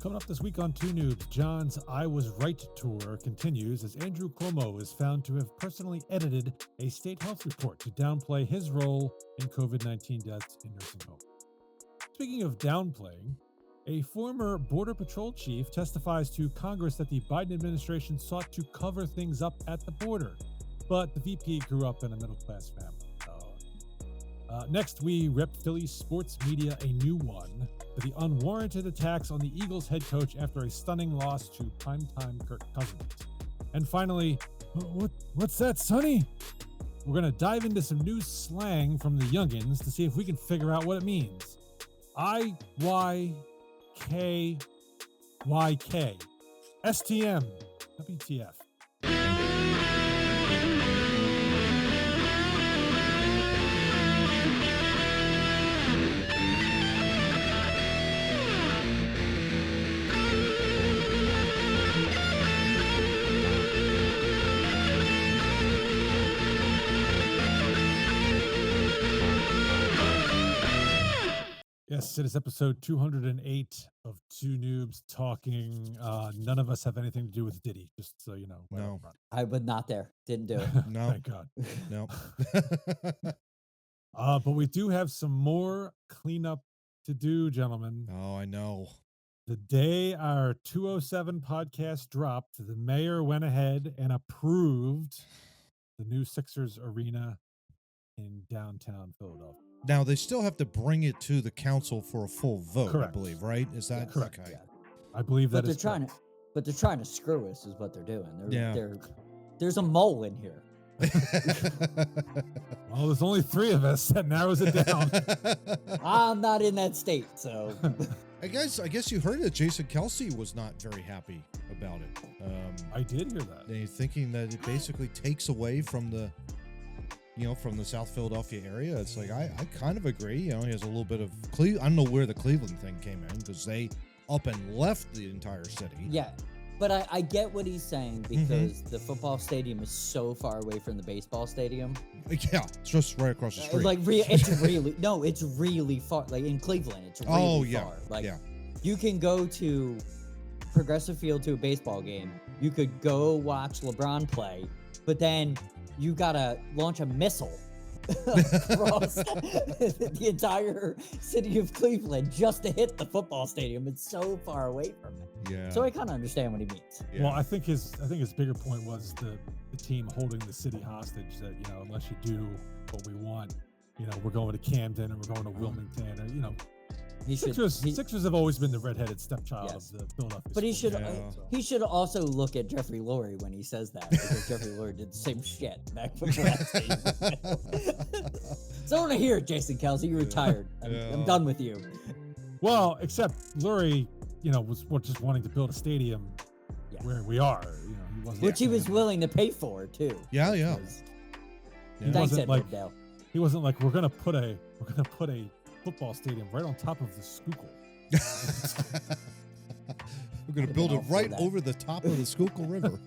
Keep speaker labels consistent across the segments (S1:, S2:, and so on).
S1: Coming up this week on Two Noobs, John's I Was Right tour continues as Andrew Cuomo is found to have personally edited a state health report to downplay his role in COVID-19 deaths in nursing homes. Speaking of downplaying, a former Border Patrol chief testifies to Congress that the Biden administration sought to cover things up at the border, but the VP grew up in a middle-class family. Next, we rip Philly sports media a new one for the unwarranted attacks on the Eagles head coach after a stunning loss to primetime Kirk Cousins. And finally, what's that, Sonny? We're going to dive into some new slang from the youngins to see if we can figure out what it means. IYKYK. STM. WTF. Yes, it is episode 208 of Two Noobs Talking. None of us have anything to do with Diddy, just so you know.
S2: No.
S3: I was not there. Didn't do it.
S2: No.
S1: Thank God.
S2: No.
S1: But we do have some more cleanup to do, gentlemen.
S2: Oh, I know.
S1: The day our 207 podcast dropped, the mayor went ahead and approved the new Sixers arena in downtown Philadelphia.
S2: Now, they still have to bring it to the council for a full vote,
S1: Correct.
S2: I believe, right? Is that
S1: correct?
S2: Okay.
S3: Yeah.
S1: I believe that
S3: But
S1: is
S3: they're
S1: correct.
S3: trying to screw us, is what they're doing.
S2: Yeah.
S3: There's a mole in here.
S1: Well, there's only three of us. That narrows it down.
S3: I'm not in that state, so.
S2: I guess you heard that Jason Kelsey was not very happy about it.
S1: I did hear that.
S2: They're thinking that it basically takes away from the South Philadelphia area. It's like, I kind of agree. He has a little bit of I don't know where the Cleveland thing came in, because they up and left the entire city.
S3: Yeah, but I get what he's saying, because the football stadium is so far away from the baseball stadium.
S2: Yeah, it's just right across the street.
S3: It's really far. Like in Cleveland, it's really far. Like, you can go to Progressive Field to a baseball game. You could go watch LeBron play, but then you gotta launch a missile across the entire city of Cleveland just to hit the football stadium. It's so far away from it.
S2: Yeah.
S3: So I kind of understand what he means.
S2: Yeah.
S1: Well, I think his bigger point was the team holding the city hostage. That unless you do what we want, we're going to Camden and we're going to Wilmington, and Sixers have always been the redheaded stepchild of the Philadelphia.
S3: But he
S1: sports.
S3: he should also look at Jeffrey Lurie when he says that, because Jeffrey Lurie did the same shit back when last season. So I want to hear it, Jason Kelsey. You're retired. I'm done with you.
S1: Well, except Lurie, was just wanting to build a stadium where we are. He wasn't
S3: Which he was willing to pay for too.
S2: Yeah.
S3: Thanks, Edward Dale.
S1: He wasn't like, we're gonna put a football stadium right on top of the Schuylkill.
S2: We're going to build it right over the top of the Schuylkill River.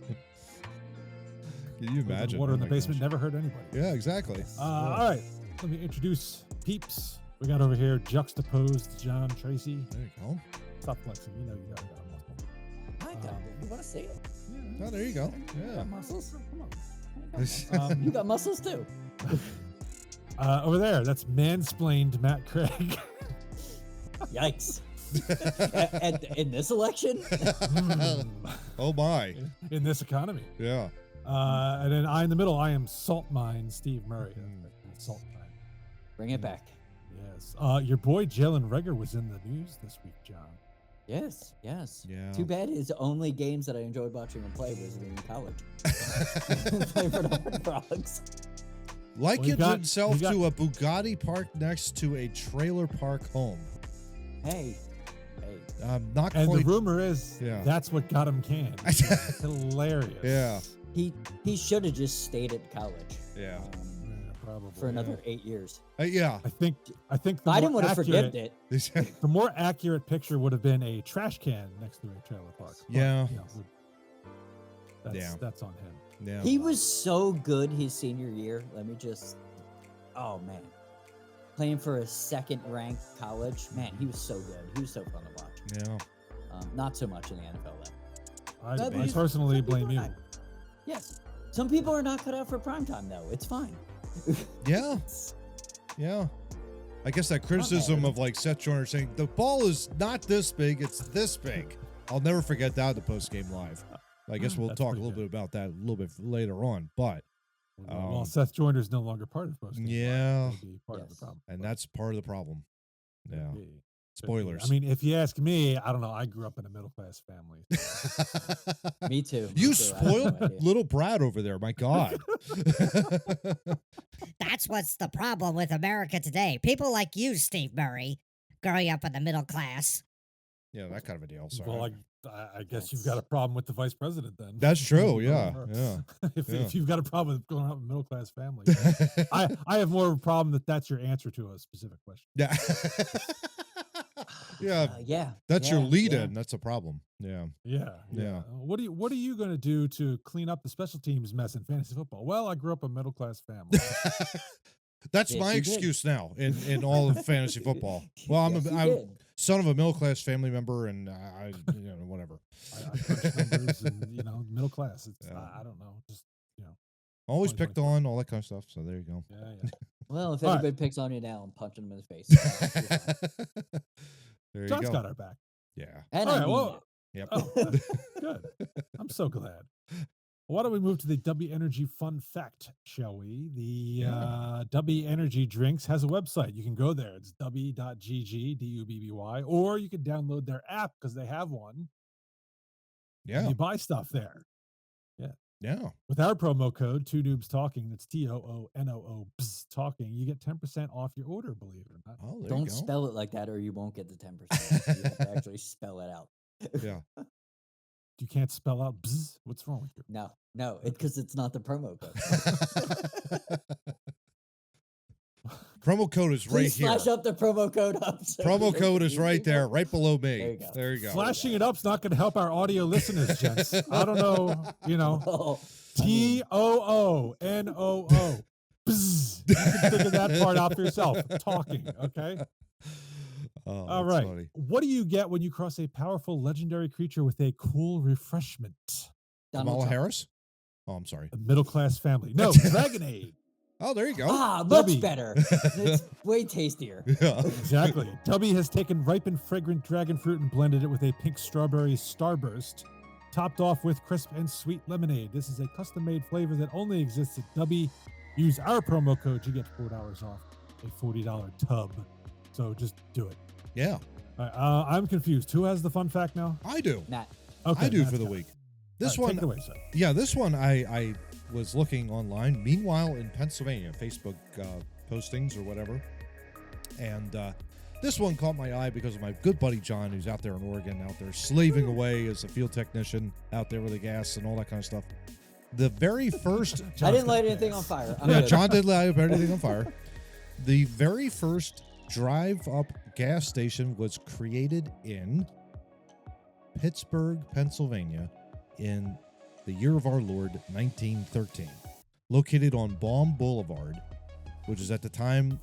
S2: Can you imagine?
S1: Water in the basement never hurt anybody.
S2: Yeah, exactly.
S1: All right, let me introduce peeps. We got over here juxtaposed John Tracy.
S2: There you go.
S1: Stop flexing. You got a muscle.
S3: I got it. You want to see it?
S2: Oh, there you go.
S3: You
S2: Yeah.
S3: got muscles?
S1: Come on.
S3: You got muscles too.
S1: Over there, that's mansplained Matt Craig.
S3: Yikes. And in this election?
S2: Oh, my.
S1: In this economy.
S2: Yeah.
S1: And then I in the middle, I am Salt Mine Steve Murray. Salt Mine.
S3: Bring it back.
S1: Yes. Your boy Jalen Reagor was in the news this week, John.
S3: Yes.
S2: Yeah.
S3: Too bad his only games that I enjoyed watching him play was in college. Play for the Horned Frogs.
S2: Likened himself to a Bugatti parked next to a trailer park home.
S3: Hey.
S2: Not
S1: and
S2: quite.
S1: The rumor is that's what got him canned. Hilarious.
S2: Yeah.
S3: He should have just stayed at college.
S2: Yeah.
S1: Probably
S3: for another 8 years.
S2: Yeah.
S1: I think
S3: Biden would have forgiven it.
S1: The more accurate picture would have been a trash can next to a trailer park.
S2: Yeah.
S1: But, that's on him.
S2: Yeah.
S3: He was so good his senior year. Oh man. Playing for a second ranked college. Man, he was so good. He was so fun to watch.
S2: Yeah.
S3: Not so much in the NFL though.
S1: I
S3: But
S1: personally
S3: some people
S1: blame
S3: are
S1: you.
S3: not. Yes, some people are not cut out for primetime though. It's fine.
S2: Yeah. Yeah. I guess that criticism
S3: bad.
S2: of like Seth Joyner saying the ball is not this big, it's this big. I'll never forget that at the post game live. I guess we'll
S1: That's
S2: talk a
S1: pretty
S2: little
S1: good.
S2: bit about that a little bit later on, but
S1: Well, Seth Joyner's no longer part of post.
S2: yeah,
S1: Maybe part of the problem.
S2: and
S1: but
S2: that's part of the problem. Yeah.
S1: could be.
S2: Spoilers.
S1: I mean, if you ask me, I don't know. I grew up in a middle class family.
S3: Me too.
S2: You
S3: me too. I have no
S2: spoiled
S3: idea.
S2: little Brad over there. My God.
S4: That's what's the problem with America today. People like you, Steve Murray, growing up in the middle class.
S2: Yeah, that kind of a deal. Sorry.
S1: Well, I guess you've got a problem with the vice president then.
S2: That's true. Yeah.
S1: If you've got a problem with growing up in a middle class family, I have more of a problem that's your answer to a specific question.
S2: Yeah. Yeah.
S3: Yeah.
S2: That's your
S3: yeah,
S2: lead
S3: yeah.
S2: in. That's a problem. Yeah.
S1: Yeah. What are you going to do to clean up the special teams mess in fantasy football? Well, I grew up in a middle class family.
S2: That's
S3: Yes,
S2: my
S3: you did.
S2: excuse now in all of fantasy football. Well, I'm
S3: Yes, you
S2: I'm
S3: did.
S2: son of a middle class family member, and whatever.
S1: I crunch numbers and middle class. It's
S2: Yeah.
S1: I don't know, just
S2: Always picked
S1: 2024.
S2: on all that kind of stuff. So there you go.
S1: yeah.
S3: Well, if
S1: All right.
S3: anybody picks on you now, I'm punching them in the face. You're fine.
S2: There you
S1: John's
S2: go.
S1: got our back.
S2: Yeah.
S3: And
S1: All
S3: I
S1: right,
S3: mean
S1: well,
S3: that.
S2: Yep.
S1: Oh, good. I'm so glad. Why don't we move to the Dubby Energy fun fact, shall we? The Dubby Energy Drinks has a website. You can go there. It's dubby.gg, D-U-B-B-Y, or you can download their app because they have one.
S2: Yeah.
S1: You buy stuff there.
S2: Yeah.
S1: With our promo code, Two Noobs Talking, that's TOONOO talking, you get 10% off your order, believe it or not.
S2: Oh, there
S3: Don't
S2: you go.
S3: spell it like that or you won't get the 10%. You have to actually spell it out.
S2: Yeah.
S1: You can't spell out bzz. What's wrong with you?
S3: No, because it's not the promo code.
S2: Promo code is right
S3: Please
S2: here.
S3: flash up the promo code up. So
S2: Promo
S3: we
S2: code
S3: can
S2: is
S3: use
S2: right
S3: it.
S2: there, right below me.
S3: There you go.
S2: There you go.
S1: Flashing it up's not going to help our audio listeners, gents. I don't know,
S3: Oh,
S1: TOONOO. Bzz. You can figure that part out for yourself. Talking, okay?
S2: Oh,
S1: All
S2: that's
S1: right.
S2: funny.
S1: What do you get when you cross a powerful legendary creature with a cool refreshment?
S3: Donald
S2: Kamala
S3: Trump.
S2: Harris? Oh, I'm sorry.
S1: A middle class family. No, Dragonade.
S2: Oh, there you go.
S3: Ah, much
S1: Dubby.
S3: better. It's way tastier.
S2: Yeah.
S1: Exactly. Dubby has taken ripened, fragrant dragon fruit and blended it with a pink strawberry starburst, topped off with crisp and sweet lemonade. This is a custom-made flavor that only exists at Dubby. Use our promo code. You get $4 off a $40 tub. So just do it.
S2: Yeah.
S1: All right, I'm confused. Who has the fun fact now?
S2: I do.
S3: Matt.
S1: Okay,
S2: I do
S1: Matt's
S2: for the
S1: got it.
S2: week. This
S1: All right,
S2: one,
S1: take it away, sir.
S2: yeah, this one I was looking online. Meanwhile, in Pennsylvania, Facebook postings or whatever, and this one caught my eye because of my good buddy John, who's out there in Oregon, out there slaving away as a field technician, out there with the gas and all that kind of stuff. The very first,
S3: I didn't light anything on fire. I'm
S2: yeah,
S3: good.
S2: John did light everything on fire. The very first drive-up gas station was created in Pittsburgh, Pennsylvania, in the year of our Lord, 1913, located on Baum Boulevard, which at the time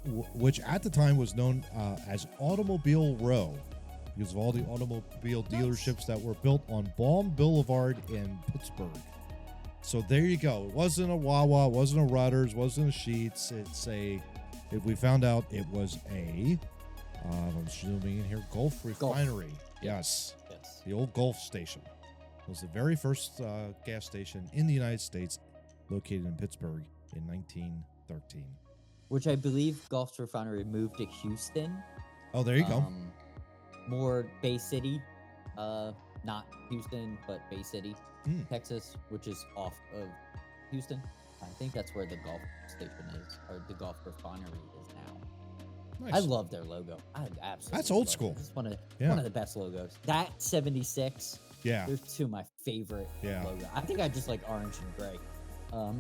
S2: was known as Automobile Row, because of all the automobile dealerships that were built on Baum Boulevard in Pittsburgh. So there you go. It wasn't a Wawa, it wasn't a Rudders, wasn't a Sheetz. If we found out it was a, I'm zooming in here, Gulf Refinery. Yes.
S3: Yes.
S2: The old Gulf station was the very first gas station in the United States, located in Pittsburgh in 1913.
S3: Which I believe Gulf's refinery moved to Houston.
S2: Oh, there you go.
S3: More Bay City. Not Houston, but Bay City, Texas, which is off of Houston. I think that's where the Gulf station is, or the Gulf refinery is now.
S2: Nice.
S3: I love their logo. I absolutely
S2: That's old
S3: love it.
S2: school.
S3: It's one of
S2: Yeah.
S3: one of the best logos. That 76.
S2: Yeah.
S3: They're two of my favorite
S2: Yeah.
S3: logos. I think I just like orange and gray.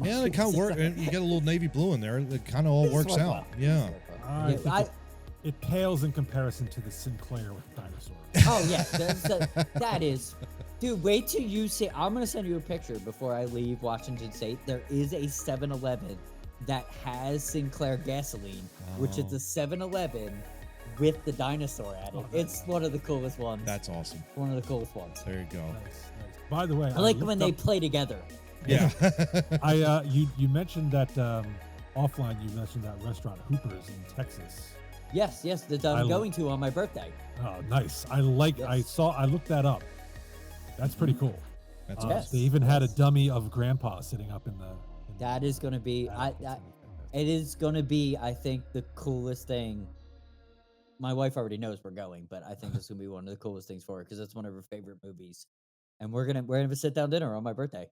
S2: Yeah, it kind of works. You get a little navy blue in there. It kind of all
S3: It's
S2: works
S3: worth
S2: out.
S3: it.
S2: Yeah.
S1: I
S3: Yeah,
S1: think it pales in comparison to the Sinclair with the dinosaur.
S3: Oh yeah, that is, dude. Wait till you see. I'm gonna send you a picture before I leave Washington State. There is a 7-Eleven that has Sinclair gasoline, which is
S2: Oh.
S3: the 7-Eleven with the dinosaur at it.
S1: Oh,
S3: It's one of the coolest ones.
S2: That's awesome.
S3: One of the coolest ones.
S2: There you go.
S1: Nice. By the way,
S3: I like when they
S1: looked
S3: play together.
S2: Yeah.
S1: you mentioned that offline. You mentioned that restaurant Hooper's in Texas.
S3: Yes, that I'm going to on my birthday.
S1: Oh, nice. I looked that up. That's pretty cool.
S2: That's
S3: Yes.
S1: They even had a dummy of Grandpa sitting up in the.
S3: That is going to be. It is going to be. I think the coolest thing. My wife already knows we're going, but I think this is going to be one of the coolest things for her because it's one of her favorite movies, and we're gonna sit down dinner on my birthday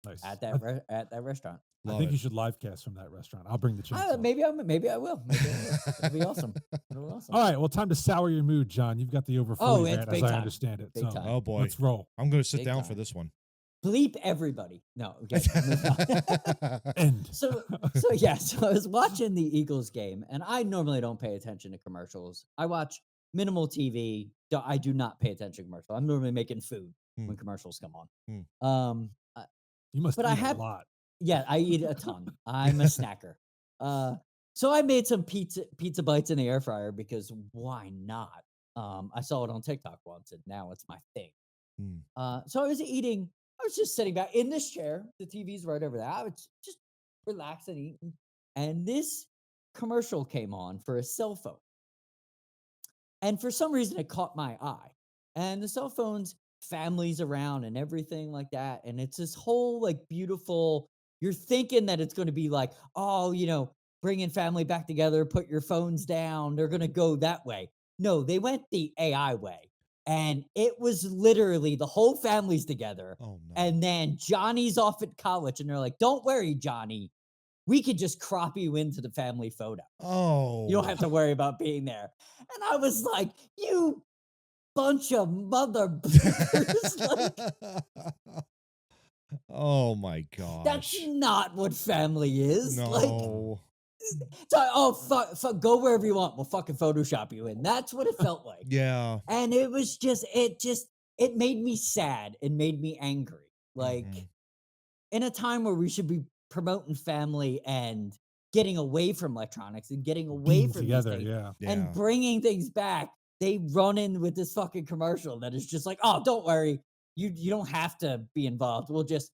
S1: Nice.
S3: at that restaurant.
S1: I think you should live cast from that restaurant. I'll bring the chainsaw.
S3: Maybe I will. Maybe I will. It'll be awesome. It'll be awesome.
S1: All right. Well, time to sour your mood, John. You've got the over 40
S3: it's
S1: rant,
S3: big
S1: as I
S3: time.
S1: understand it.
S3: Big
S1: So
S3: time.
S2: Oh boy.
S1: let's roll.
S2: I'm going to sit
S3: Big
S2: down
S3: time.
S2: for this one.
S3: Bleep everybody. No. Okay.
S1: End.
S3: So I was watching the Eagles game, and I normally don't pay attention to commercials. I watch minimal TV. I do not pay attention to commercials. I'm normally making food when commercials come on.
S1: You must
S3: but
S1: eat
S3: I have
S1: a lot.
S3: Yeah, I eat a ton. I'm a snacker. So I made some pizza bites in the air fryer because why not? I saw it on TikTok once, and now it's my thing. So I was just sitting back in this chair. The TV's right over there. I was just relaxing, eating, and this commercial came on for a cell phone. And for some reason, it caught my eye. And the cell phones, families around, and everything like that. And it's this whole like beautiful. You're thinking that it's going to be like, oh, bringing family back together, put your phones down. They're going to go that way. No, they went the AI way. And it was literally the whole family's together.
S2: Oh, no.
S3: And then Johnny's off at college. And they're like, don't worry, Johnny. We could just crop you into the family photo.
S2: Oh.
S3: You don't have to worry about being there. And I was like, you bunch of mother.
S2: Oh my gosh.
S3: That's not what family is.
S2: No.
S3: Fuck, go wherever you want. We'll fucking Photoshop you in. That's what it felt like.
S2: Yeah.
S3: And it was it made me sad. It made me angry. Like, in a time where we should be promoting family and getting away from electronics and getting away
S1: Being
S3: from
S1: together,
S3: these things
S1: yeah.
S3: and bringing things back, they run in with this fucking commercial that is just like, oh, don't worry. You don't have to be involved. We'll just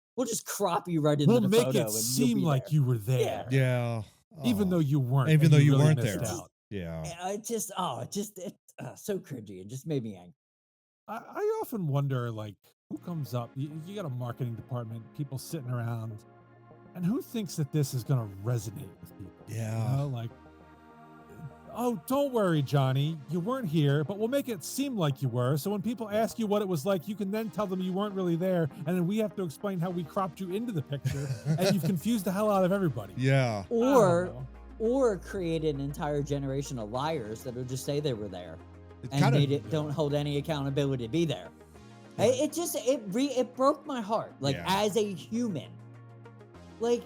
S3: crop you right into the photo.
S1: We'll make it
S3: and
S1: seem like you were there.
S2: Yeah.
S1: Even though you weren't.
S2: Even though you
S1: really
S2: weren't
S1: missed
S2: there.
S1: out.
S2: Yeah.
S3: It's so cringy. It just made me angry.
S1: I often wonder, like, who comes up? You got a marketing department, people sitting around, and who thinks that this is going to resonate with people?
S2: Yeah.
S1: Like, oh, don't worry, Johnny. You weren't here, but we'll make it seem like you were. So when people ask you what it was like, you can then tell them you weren't really there. And then we have to explain how we cropped you into the picture. And you've confused the hell out of everybody.
S2: Yeah.
S3: Or create an entire generation of liars that'll just say they were there don't hold any accountability to be there. Yeah. It broke my heart. Like, as a human, like,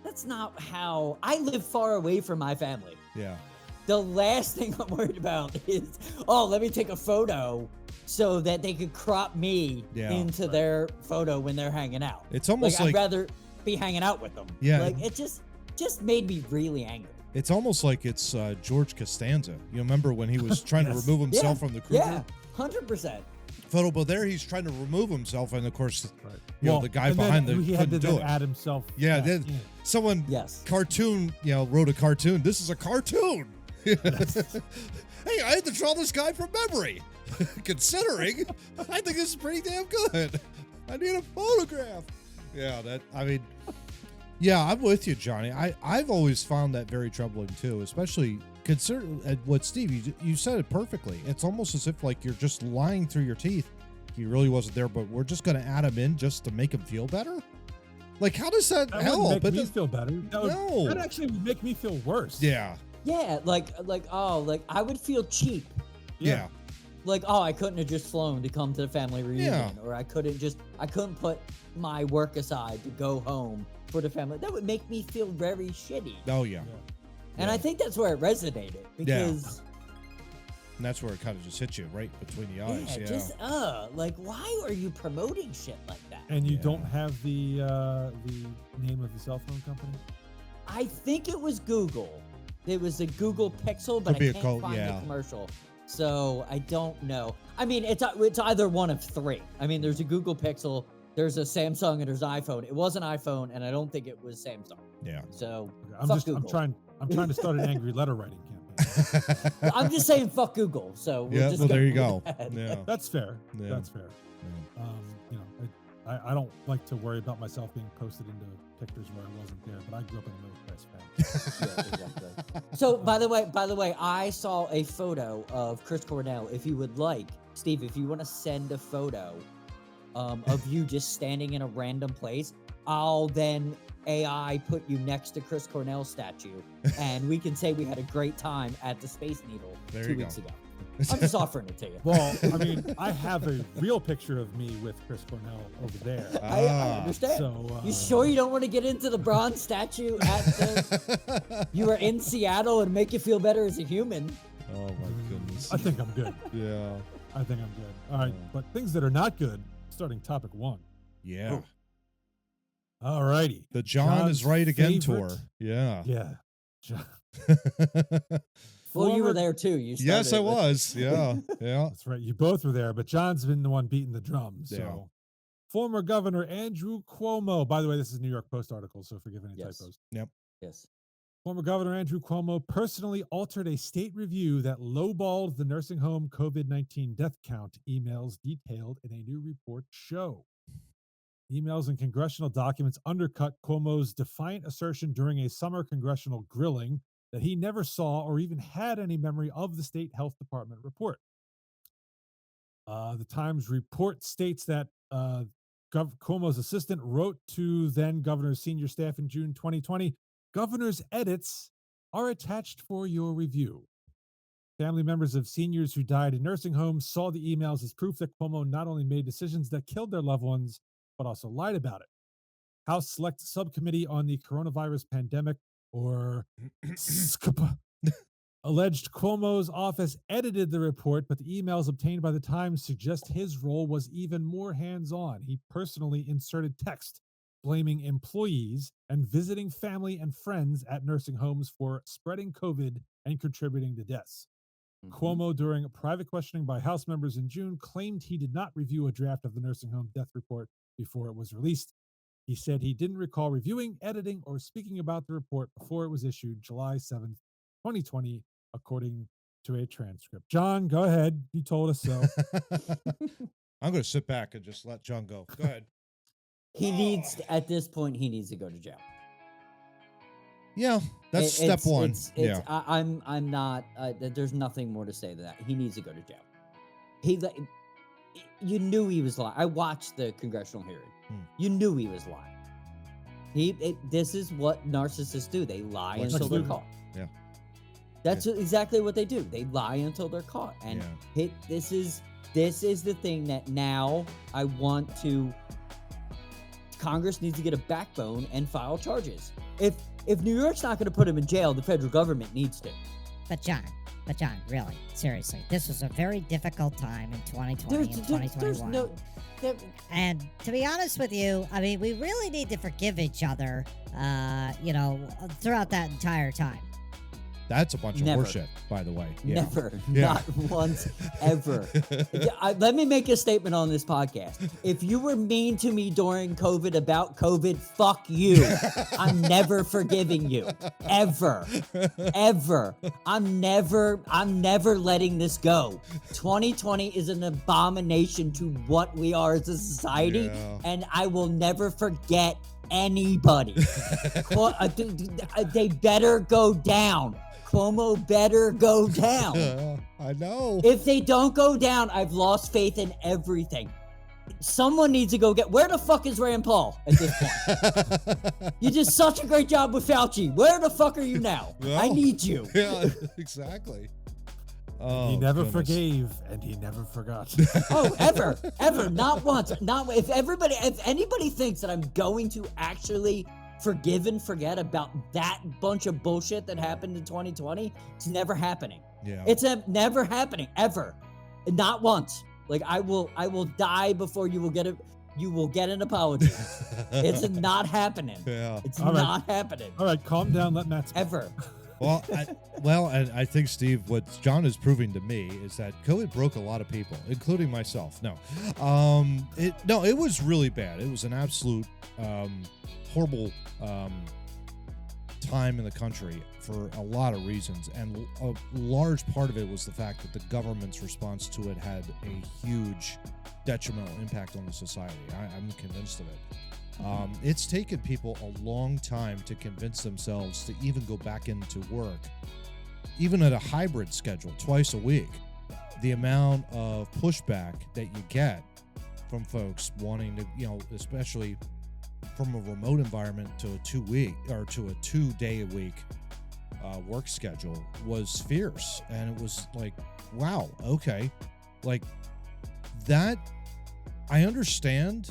S3: that's not how I live far away from my family.
S2: Yeah.
S3: The last thing I'm worried about is, let me take a photo so that they could crop me into their photo when they're hanging out.
S2: It's almost
S3: I'd rather be hanging out with them.
S2: Yeah.
S3: Like, it just made me really angry.
S2: It's almost like it's George Costanza. You remember when he was trying to remove himself from the Kruger?
S3: Yeah, 100%.
S2: Photo, but there he's trying to remove himself, and of course, the guy behind
S1: he had to
S2: do it.
S1: add himself.
S2: Someone cartoon, wrote a cartoon. This is a cartoon. Hey, I had to draw this guy from memory. Considering, I think this is pretty damn good. I need a photograph. I'm with you, Johnny. I've always found that very troubling too, especially considering what Steve, you said it perfectly. It's almost as if like you're just lying through your teeth. He really wasn't there, but we're just going to add him in just to make him feel better. Like, how does that help?
S1: Make me feel better. That actually would make me feel worse.
S2: Yeah.
S3: Yeah, like I would feel cheap.
S2: Yeah.
S3: Like, I couldn't have just flown to come to the family reunion, or I couldn't put my work aside to go home for the family. That would make me feel very shitty.
S2: Oh yeah.
S3: And I think that's where it resonated because.
S2: And that's where it kind of just hits you right between the eyes.
S3: Like, why are you promoting shit like that?
S1: And you don't have the name of the cell phone company?
S3: I think it was Google. it was a Google Pixel, but
S2: Could be
S3: I
S2: a
S3: can't find the commercial. So I don't know. I mean, it's either one of three. I mean, there's a Google Pixel, there's a Samsung, and there's an iPhone. It was an iPhone, and I don't think it was Samsung.
S2: Yeah.
S3: So
S1: I'm trying to start an angry letter writing campaign.
S3: I'm just saying fuck Google. So
S2: yeah. Well, there you go. Yeah.
S1: That's fair.
S2: Yeah.
S1: That's fair.
S2: Yeah.
S1: You know, I don't like to worry about myself being posted into pictures where I wasn't there, but I grew up in a middle class family.
S3: Yeah, exactly. So by the way, I saw a photo of Chris Cornell. If you would like, Steve, if you want to send a photo of you just standing in a random place, I'll then AI put you next to Chris Cornell's statue, and we can say we had a great time at the Space Needle
S2: There
S3: 2
S2: you
S3: weeks
S2: go.
S3: ago. I'm just offering it to you.
S1: Well, I mean, I have a real picture of me with Chris Cornell over there.
S3: I understand.
S1: So,
S3: you sure you don't want to get into the bronze statue at the? You were in Seattle and make you feel better as a human.
S2: Oh my goodness.
S1: I think I'm good.
S2: Yeah.
S1: I think I'm good. All right, but things that are not good. Starting topic 1.
S2: Yeah.
S1: All righty.
S2: The John
S1: John's
S2: is right again
S1: favorite-
S2: tour. Yeah.
S1: Yeah. John.
S3: Well, you were
S1: Former-
S3: there too. You
S2: Yes, I
S3: started with-
S2: was. Yeah. Yeah.
S1: That's right. You both were there, but John's been the one beating the drum. So,
S2: Yeah.
S1: former Governor Andrew Cuomo. By the way, this is a New York Post article, so forgive any
S3: Yes.
S1: typos.
S3: Yes.
S1: Former Governor Andrew Cuomo personally altered a state review that lowballed the nursing home COVID-19 death count, emails detailed in a new report show. Emails and congressional documents undercut Cuomo's defiant assertion during a summer congressional grilling that he never saw or even had any memory of the state health department report. The Times report states that Cuomo's assistant wrote to then governor's senior staff in June 2020, "Governor's edits are attached for your review." Family members of seniors who died in nursing homes saw the emails as proof that Cuomo not only made decisions that killed their loved ones, but also lied about it. House Select Subcommittee on the Coronavirus Pandemic, or SCPA, alleged Cuomo's office edited the report, but the emails obtained by the Times suggest his role was even more hands-on. He personally inserted text blaming employees and visiting family and friends at nursing homes for spreading COVID and contributing to deaths. Cuomo, during a private questioning by House members in June, claimed he did not review a draft of the nursing home death report before it was released. He said he didn't recall reviewing, editing, or speaking about the report before it was issued July 7th, 2020, according to a transcript. John, go ahead. You told us so.
S2: I'm going to sit back and just let John go. Go ahead.
S3: He needs, at this point, he needs to go to jail.
S2: Yeah, that's step one. Yeah.
S3: I'm not. There's nothing more to say than that. He needs to go to jail. You knew he was lying. I watched the congressional hearing. You knew he was lying. This is what narcissists do. They lie until they're caught.
S2: Yeah.
S3: That's exactly what they do. They lie until they're caught. And this is the thing that now I want to. Congress needs to get a backbone and file charges. If New York's not going to put him in jail, the federal government needs to.
S4: But John, really, seriously, this was a very difficult time in 2020 and 2021. And to be honest with you, I mean, we really need to forgive each other, throughout that entire time.
S2: That's a bunch of
S3: Never.
S2: horseshit, by the way. Yeah.
S3: Never.
S2: Yeah.
S3: Not once, ever. Let me make a statement on this podcast. If you were mean to me during COVID about COVID, fuck you. I'm never forgiving you. Ever. Ever. I'm never letting this go. 2020 is an abomination to what we are as a society, and I will never forget anybody. They better go down. Cuomo better go down.
S2: I know.
S3: If they don't go down, I've lost faith in everything. Someone needs to go get. Where the fuck is Rand Paul at this point? You did such a great job with Fauci. Where the fuck are you now?
S2: Well,
S3: I need you.
S2: Yeah, exactly. Oh,
S1: he never
S2: goodness.
S1: forgave, and he never forgot.
S3: Oh, ever, not once. Not if anybody thinks that I'm going to actually forgive and forget about that bunch of bullshit that happened in 2020, it's never happening.
S2: Yeah.
S3: It's never happening ever, not once. Like I will die before you will get it. You will get an apology. It's not happening.
S2: Yeah.
S3: It's
S1: All right.
S3: not happening
S1: All right, calm down. Let Matt speak.
S3: ever.
S2: I think, Steve, what John is proving to me is that COVID broke a lot of people, including myself. It was really bad. It was an absolute horrible time in the country for a lot of reasons, and a large part of it was the fact that the government's response to it had a huge detrimental impact on the society. I'm convinced of it. It's taken people a long time to convince themselves to even go back into work, even at a hybrid schedule twice a week. The amount of pushback that you get from folks wanting to, especially from a remote environment to a 2-day a week work schedule was fierce. And it was like, wow, okay. Like that, I understand.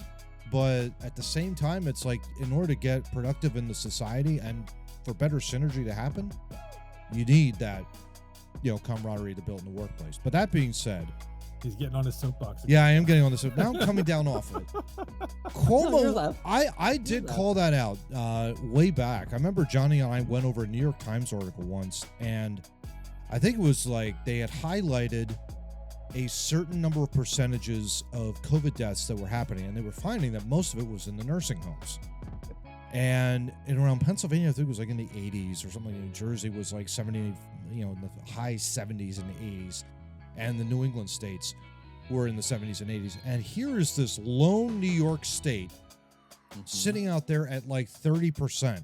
S2: But at the same time, it's like, in order to get productive in the society and for better synergy to happen, you need that, camaraderie to build in the workplace. But that being said,
S1: he's getting on his soapbox again.
S2: Yeah, I am getting on the soapbox. Now I'm coming down off it. Cuomo, I did call that out way back. I remember Johnny and I went over a New York Times article once, and I think it was like they had highlighted a certain number of percentages of COVID deaths that were happening, and they were finding that most of it was in the nursing homes. And around Pennsylvania, I think it was like in the 80s or something. New Jersey was like 70, in the high 70s and 80s. And the New England states were in the 70s and 80s. And here is this lone New York state sitting out there at like 30%.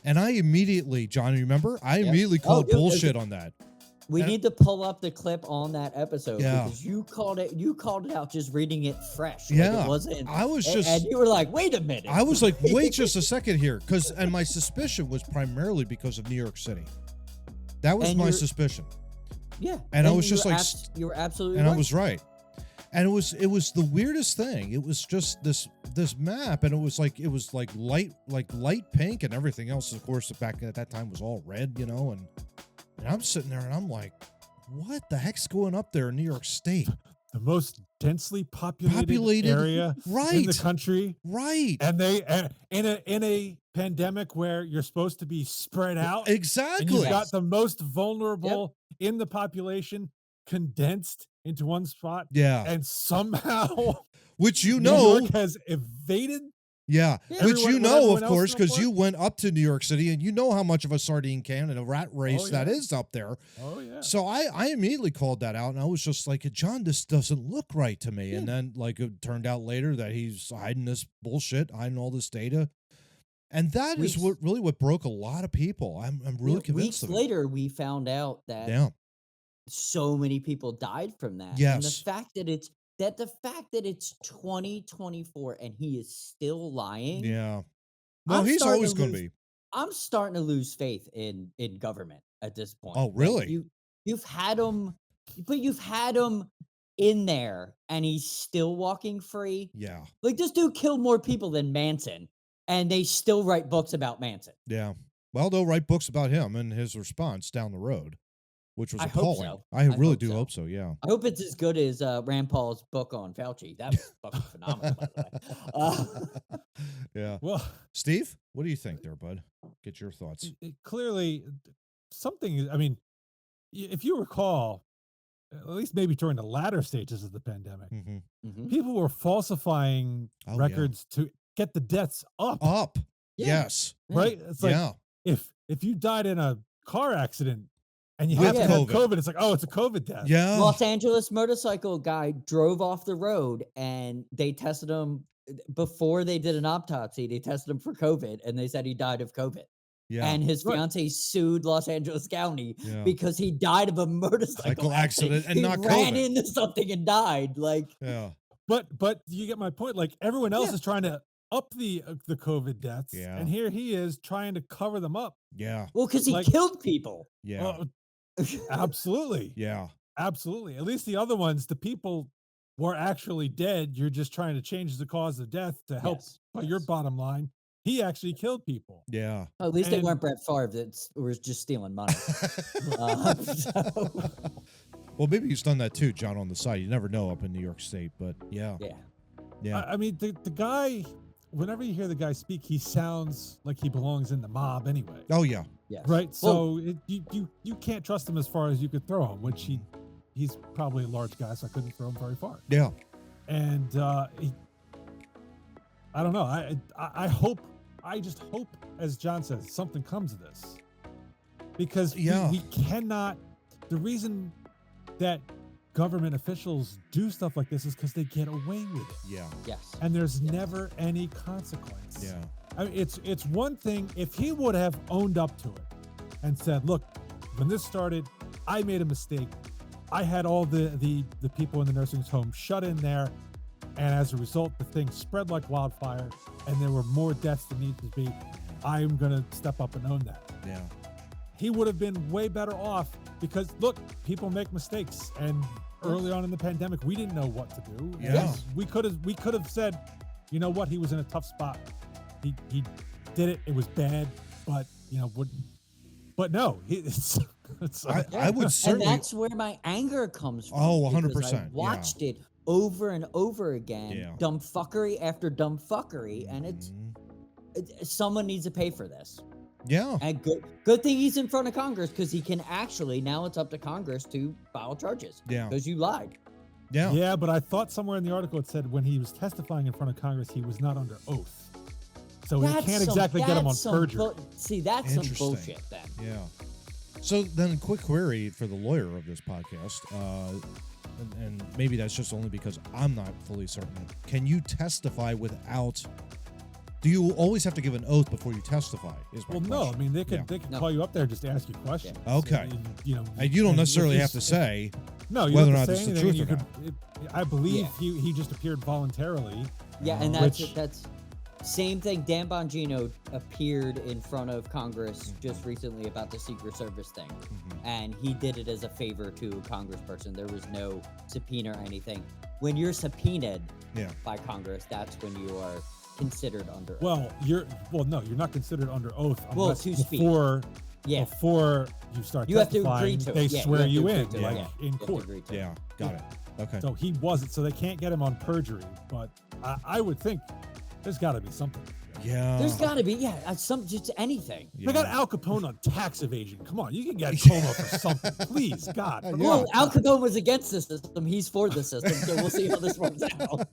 S2: And I immediately, John, remember? I immediately called bullshit on that.
S3: We need to pull up the clip on that episode because you called it out just reading it fresh. Like it wasn't.
S2: I was just,
S3: and you were like, wait a minute.
S2: I was like, wait just a second here, and my suspicion was primarily because of New York City. That was my suspicion.
S3: Yeah,
S2: and I was just like,
S3: you were absolutely,
S2: and
S3: right.
S2: I was right. And it was the weirdest thing. It was just this map, and it was like light pink, and everything else, of course, back at that time was all red, and I'm sitting there and I'm like, what the heck's going up there in New York State?
S1: The most densely populated area in the country.
S2: Right.
S1: And they in a pandemic where you're supposed to be spread out.
S2: Exactly.
S1: And you've got the most vulnerable in the population condensed into one spot.
S2: Yeah.
S1: And somehow
S2: which
S1: New York has evaded.
S2: Yeah, which of course, because you went up to New York City and you know how much of a sardine can and a rat race that is up there.
S1: Oh, yeah.
S2: So I immediately called that out, and I was just like, John, this doesn't look right to me. Yeah. And then, it turned out later that he's hiding this bullshit, hiding all this data. And that is what broke a lot of people. I'm really convinced of it.
S3: Weeks later, we found out that so many people died from that.
S2: Yes.
S3: And the fact that it's 2024 and he is still lying.
S2: Yeah. Well, he's always going to be.
S3: I'm starting to lose faith in government at this point.
S2: Oh, really?
S3: You've had him in there and he's still walking free.
S2: Yeah.
S3: Like this dude killed more people than Manson, and they still write books about Manson.
S2: Yeah. Well, they'll write books about him and his response down the road, which was appalling.
S3: Hope so.
S2: I really do hope so, yeah.
S3: I hope it's as good as Rand Paul's book on Fauci. That was fucking phenomenal, by the way.
S2: Yeah.
S1: Well,
S2: Steve, what do you think there, bud? Get your thoughts.
S1: Clearly, something, I mean, if you recall, at least maybe during the latter stages of the pandemic, people were falsifying records to get the deaths up.
S3: Yeah.
S2: Yes.
S1: Right? It's like, if you died in a car accident, and you have COVID. It's like, it's a COVID death.
S2: Yeah.
S3: Los Angeles motorcycle guy drove off the road and they tested him before they did an autopsy. They tested him for COVID and they said he died of COVID. Yeah. And his fiance sued Los Angeles County because he died of a motorcycle accident and not COVID. He ran into something and died.
S1: But you get my point. Like everyone else is trying to up the COVID deaths. Yeah. And here he is trying to cover them up.
S2: Yeah.
S3: Well, because he killed people.
S2: Yeah.
S1: Absolutely.
S2: Yeah.
S1: Absolutely. At least the other ones, the people were actually dead. You're just trying to change the cause of death to help your bottom line. He actually killed people.
S2: Yeah.
S3: Well, at least they weren't Brett Favre that was just stealing money.
S2: Well, maybe he's done that too, John, on the side. You never know up in New York State, but yeah.
S1: I mean, the guy, whenever you hear the guy speak, he sounds like he belongs in the mob anyway.
S2: Oh yeah.
S3: Yes.
S1: Right. So you can't trust him as far as you could throw him, which he's probably a large guy, so I couldn't throw him very far.
S2: Yeah.
S1: And I don't know. I just hope, as John says, something comes of this, because we cannot. The reason that government officials do stuff like this is because they get away with it.
S2: Yeah.
S3: Yes.
S1: And there's never any consequence.
S2: Yeah.
S1: I mean, it's one thing if he would have owned up to it and said, "Look, when this started, I made a mistake. I had all the people in the nursing home shut in there, and as a result, the thing spread like wildfire, and there were more deaths than need to be. I'm gonna step up and own that."
S2: Yeah.
S1: He would have been way better off, because look, people make mistakes, and early on in the pandemic, we didn't know what to do.
S2: Yeah.
S1: We could have said, you know what, he was in a tough spot. He did it. It was bad, but but no, it's
S2: I would certainly.
S3: And that's where my anger comes from.
S2: Oh, 100%.
S3: Because I watched it over and over again, dumb fuckery after dumb fuckery, and someone needs to pay for this.
S2: Yeah.
S3: And good thing he's in front of Congress, because he can actually, now it's up to Congress to file charges.
S2: Yeah.
S3: Because you lied.
S2: Yeah.
S1: Yeah, but I thought somewhere in the article it said when he was testifying in front of Congress, he was not under oath. So he can't exactly get him on perjury.
S3: See, that's some bullshit then.
S2: Yeah. So then, a quick query for the lawyer of this podcast, and maybe that's just only because I'm not fully certain. Can you testify without? Do you always have to give an oath before you testify?
S1: No. I mean, they could call you up there and just ask you questions.
S2: Yeah. Okay.
S1: And
S2: you don't necessarily have to say
S1: you
S2: whether or
S1: don't
S2: not it's the truth or not.
S1: I believe he just appeared voluntarily.
S3: Yeah, and that's same thing. Dan Bongino appeared in front of Congress just recently about the Secret Service thing, and he did it as a favor to a congressperson. There was no subpoena or anything. When you're subpoenaed by Congress, that's when you are considered under oath.
S1: You're not considered under oath unless
S3: to speak.
S1: before you start
S3: you
S1: testifying,
S3: have to agree to
S1: they
S3: it.
S1: swear you in,
S3: in
S1: court.
S2: Yeah, got it. Okay.
S1: So he wasn't, so they can't get him on perjury, but I would think there's got to be something.
S2: Yeah.
S3: There's got to be, just anything.
S1: They got Al Capone on tax evasion. Come on, you can get Cuomo for something. Please, God.
S3: Well, Al Capone was against the system. He's for the system, so we'll see how this works out.
S1: All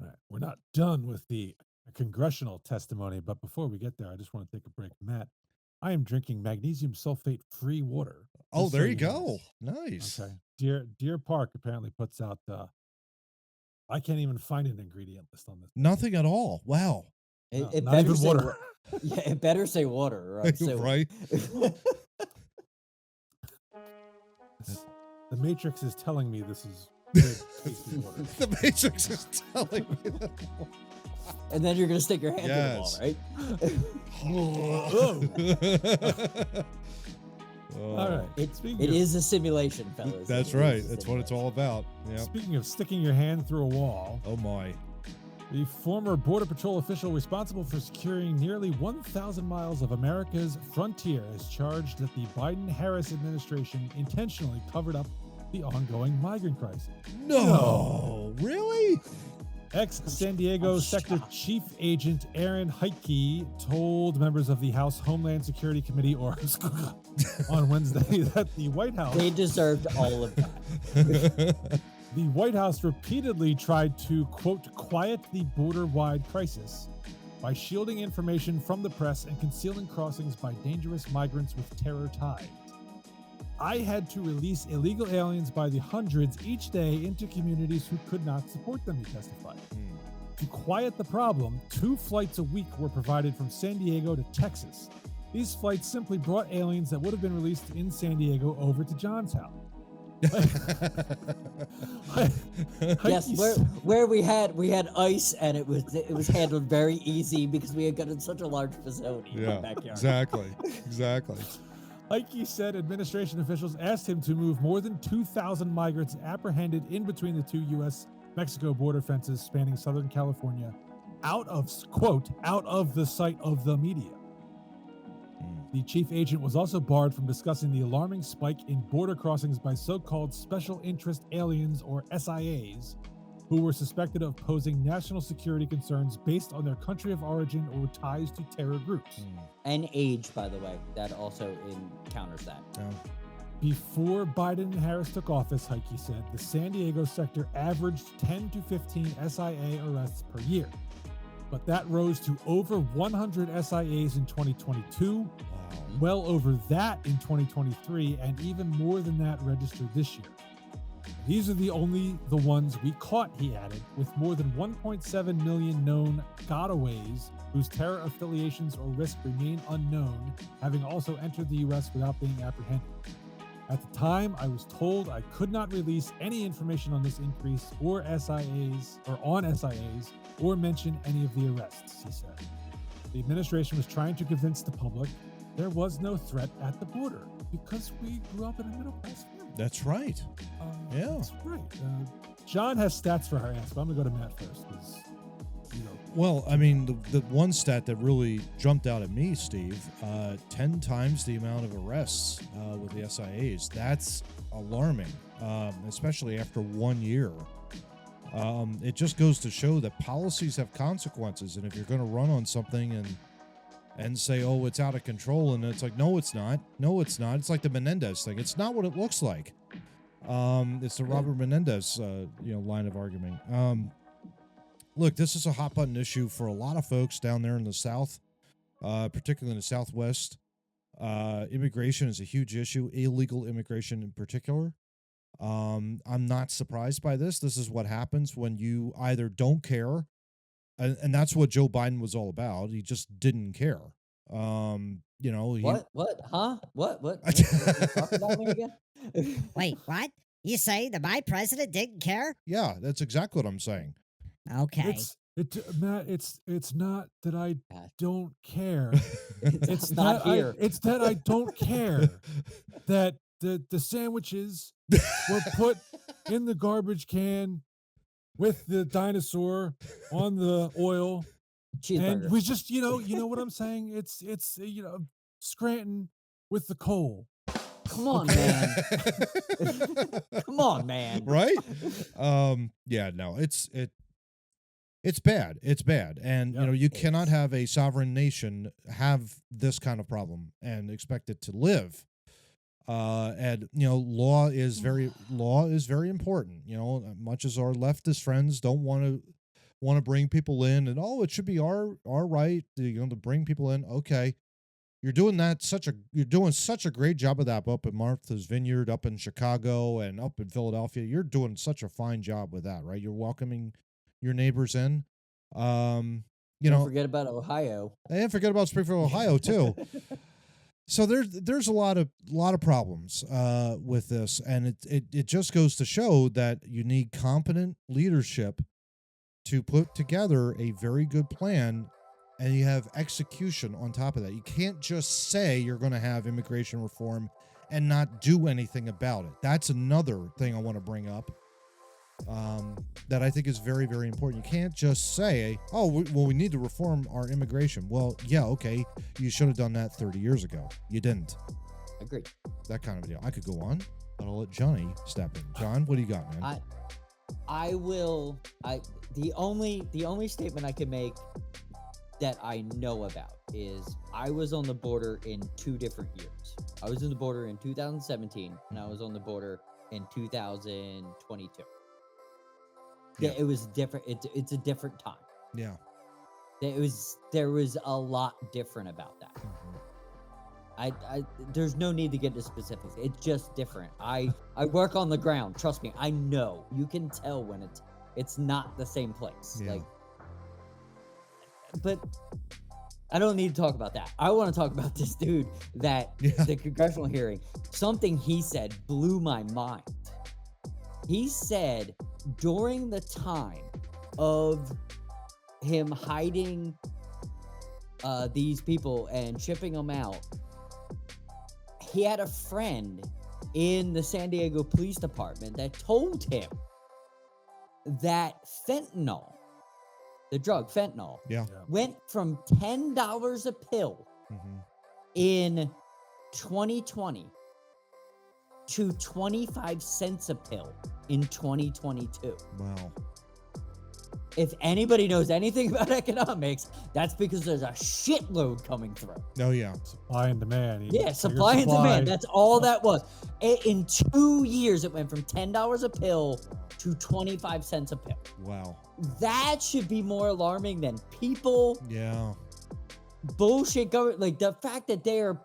S1: right, we're not done with the congressional testimony, but before we get there, I just want to take a break. Matt, I am drinking magnesium sulfate-free water.
S2: Oh, there you go. Nice.
S1: Okay. Deer Park apparently puts out I can't even find an ingredient list on this.
S2: Nothing at all. Wow.
S3: It
S1: not
S3: better
S1: even
S3: say
S1: water.
S3: it better say water, right? So,
S2: right.
S1: The Matrix is telling me this is good, tasty water.
S2: The Matrix is telling me that.
S3: And then you're gonna stick your hand in the ball, right?
S1: All right.
S3: It is a simulation, fellas.
S2: That's right. That's what it's all about. Yeah.
S1: Speaking of sticking your hand through a wall.
S2: Oh my.
S1: The former Border Patrol official responsible for securing nearly 1,000 miles of America's frontier is charged that the Biden-Harris administration intentionally covered up the ongoing migrant crisis.
S2: No. Really?
S1: Ex-San Diego Sector Chief Agent Aaron Heitke told members of the House Homeland Security Committee on Wednesday that the White House...
S3: They deserved all of that.
S1: The White House repeatedly tried to, quote, quiet the border-wide crisis by shielding information from the press and concealing crossings by dangerous migrants with terror ties. I had to release illegal aliens by the hundreds each day into communities who could not support them, he testified. To quiet the problem, 2 flights a week were provided from San Diego to Texas. These flights simply brought aliens that would have been released in San Diego over to John's house.
S3: Yes, where we had ice, and it was handled very easy because we had got in such a large facility in the backyard.
S2: Exactly.
S1: Heitke said administration officials asked him to move more than 2,000 migrants apprehended in between the 2 U.S.-Mexico border fences spanning Southern California out of, quote, out of the sight of the media. The chief agent was also barred from discussing the alarming spike in border crossings by so-called special interest aliens, or SIAs, who were suspected of posing national security concerns based on their country of origin or ties to terror groups.
S3: And age, by the way, that also counters that.
S1: Before Biden and Harris took office, Heike said, the San Diego sector averaged 10 to 15 SIA arrests per year. But that rose to over 100 SIAs in 2022, well over that in 2023, and even more than that registered this year. These are the ones we caught, he added, with more than 1.7 million known gotaways whose terror affiliations or risk remain unknown, having also entered the U.S. without being apprehended. At the time, I was told I could not release any information on this increase or SIAs or mention any of the arrests, he said. The administration was trying to convince the public there was no threat at the border because we grew up in a middle-class family.
S2: That's right.
S1: That's right. John has stats for her ass, but I'm going to go to Matt first.
S2: Well, I mean, the one stat that really jumped out at me, Steve, 10 times the amount of arrests with the SIAs. That's alarming, especially after 1 year. It just goes to show that policies have consequences, and if you're going to run on something and say, oh, it's out of control, and it's like, no, it's not. No, it's not. It's like the Menendez thing. It's not what it looks like. It's the Robert Menendez, line of argument. Look, this is a hot button issue for a lot of folks down there in the South, particularly in the Southwest. Immigration is a huge issue, illegal immigration in particular. I'm not surprised by this. This is what happens when you either don't care, and that's what Joe Biden was all about. He just didn't care.
S3: What? Huh? What? Talk about me again?
S4: Wait, what? You say that my president didn't care?
S2: Yeah, that's exactly what I'm saying.
S4: Okay.
S1: Matt, it's not that I don't care.
S3: It's not here.
S1: It's that I don't care that the sandwiches were put in the garbage can with the dinosaur on the oil.
S3: Cheeseburger.
S1: And we just, you know what I'm saying? It's Scranton with the coal.
S3: Come on, man. Come on, man.
S2: Right? It's bad. It's bad. And, you cannot have a sovereign nation have this kind of problem and expect it to live. And, law is very important. Much as our leftist friends don't want to bring people in and, it should be our right to bring people in. Okay. You're doing such a great job of that up in Martha's Vineyard, up in Chicago, and up in Philadelphia. You're doing such a fine job with that, right? You're welcoming your neighbors in. Don't
S3: forget about Ohio.
S2: And forget about Springfield, Ohio, too. So there's a lot of problems with this, and it just goes to show that you need competent leadership to put together a very good plan. And you have execution on top of that. You can't just say you're going to have immigration reform and not do anything about it. That's another thing I want to bring up that I think is very, very important. You can't just say, we need to reform our immigration. Well, yeah, okay. You should have done that 30 years ago. You didn't.
S3: Agreed.
S2: That kind of a deal. I could go on, but I'll let Johnny step in. John, what do you got, man?
S3: I will. The only statement I can make that I know about is I was on the border in 2 different years. I was in the border in 2017 and I was on the border in 2022. Yeah. It was different. It's a different time.
S2: Yeah.
S3: There was a lot different about that. Mm-hmm. There's no need to get into specifics. It's just different. I work on the ground. Trust me. I know. You can tell when it's not the same place.
S2: Yeah.
S3: But I don't need to talk about that. I want to talk about this dude the congressional hearing. Something he said blew my mind. He said during the time of him hiding these people and shipping them out, he had a friend in the San Diego Police Department that told him that fentanyl, the drug fentanyl, went from $10 a pill in 2020 to 25 cents a pill in 2022.
S2: Wow.
S3: If anybody knows anything about economics, that's because there's a shitload coming through.
S2: Oh, yeah.
S1: Supply and demand.
S3: Yeah, supply and demand. That's all that was. In 2 years, it went from $10 a pill to 25 cents a pill.
S2: Wow.
S3: That should be more alarming than people.
S2: Yeah.
S3: Bullshit government. Like the fact that they are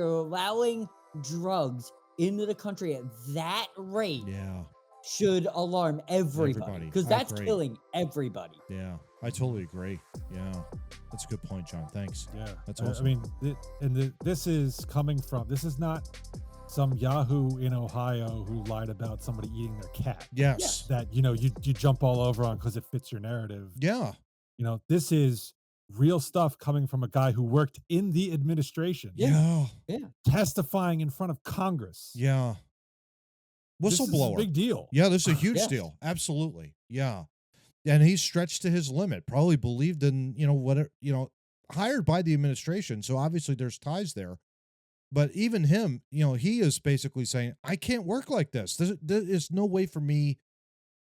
S3: allowing drugs into the country at that rate.
S2: Yeah.
S3: Should alarm everybody because that's killing everybody.
S2: Yeah, I totally agree. Yeah, that's a good point, John. Thanks.
S1: Yeah,
S2: that's awesome.
S1: I mean, this is coming from. This is not some Yahoo in Ohio who lied about somebody eating their cat.
S2: Yes,
S1: that you jump all over on because it fits your narrative.
S2: Yeah,
S1: this is real stuff coming from a guy who worked in the administration.
S2: Yeah,
S1: testifying in front of Congress.
S2: Yeah. Whistleblower.
S1: This is a big deal.
S2: Yeah, this is a huge deal. Absolutely. Yeah. And he's stretched to his limit, probably believed in, hired by the administration. So obviously there's ties there. But even him, he is basically saying, I can't work like this. There is no way for me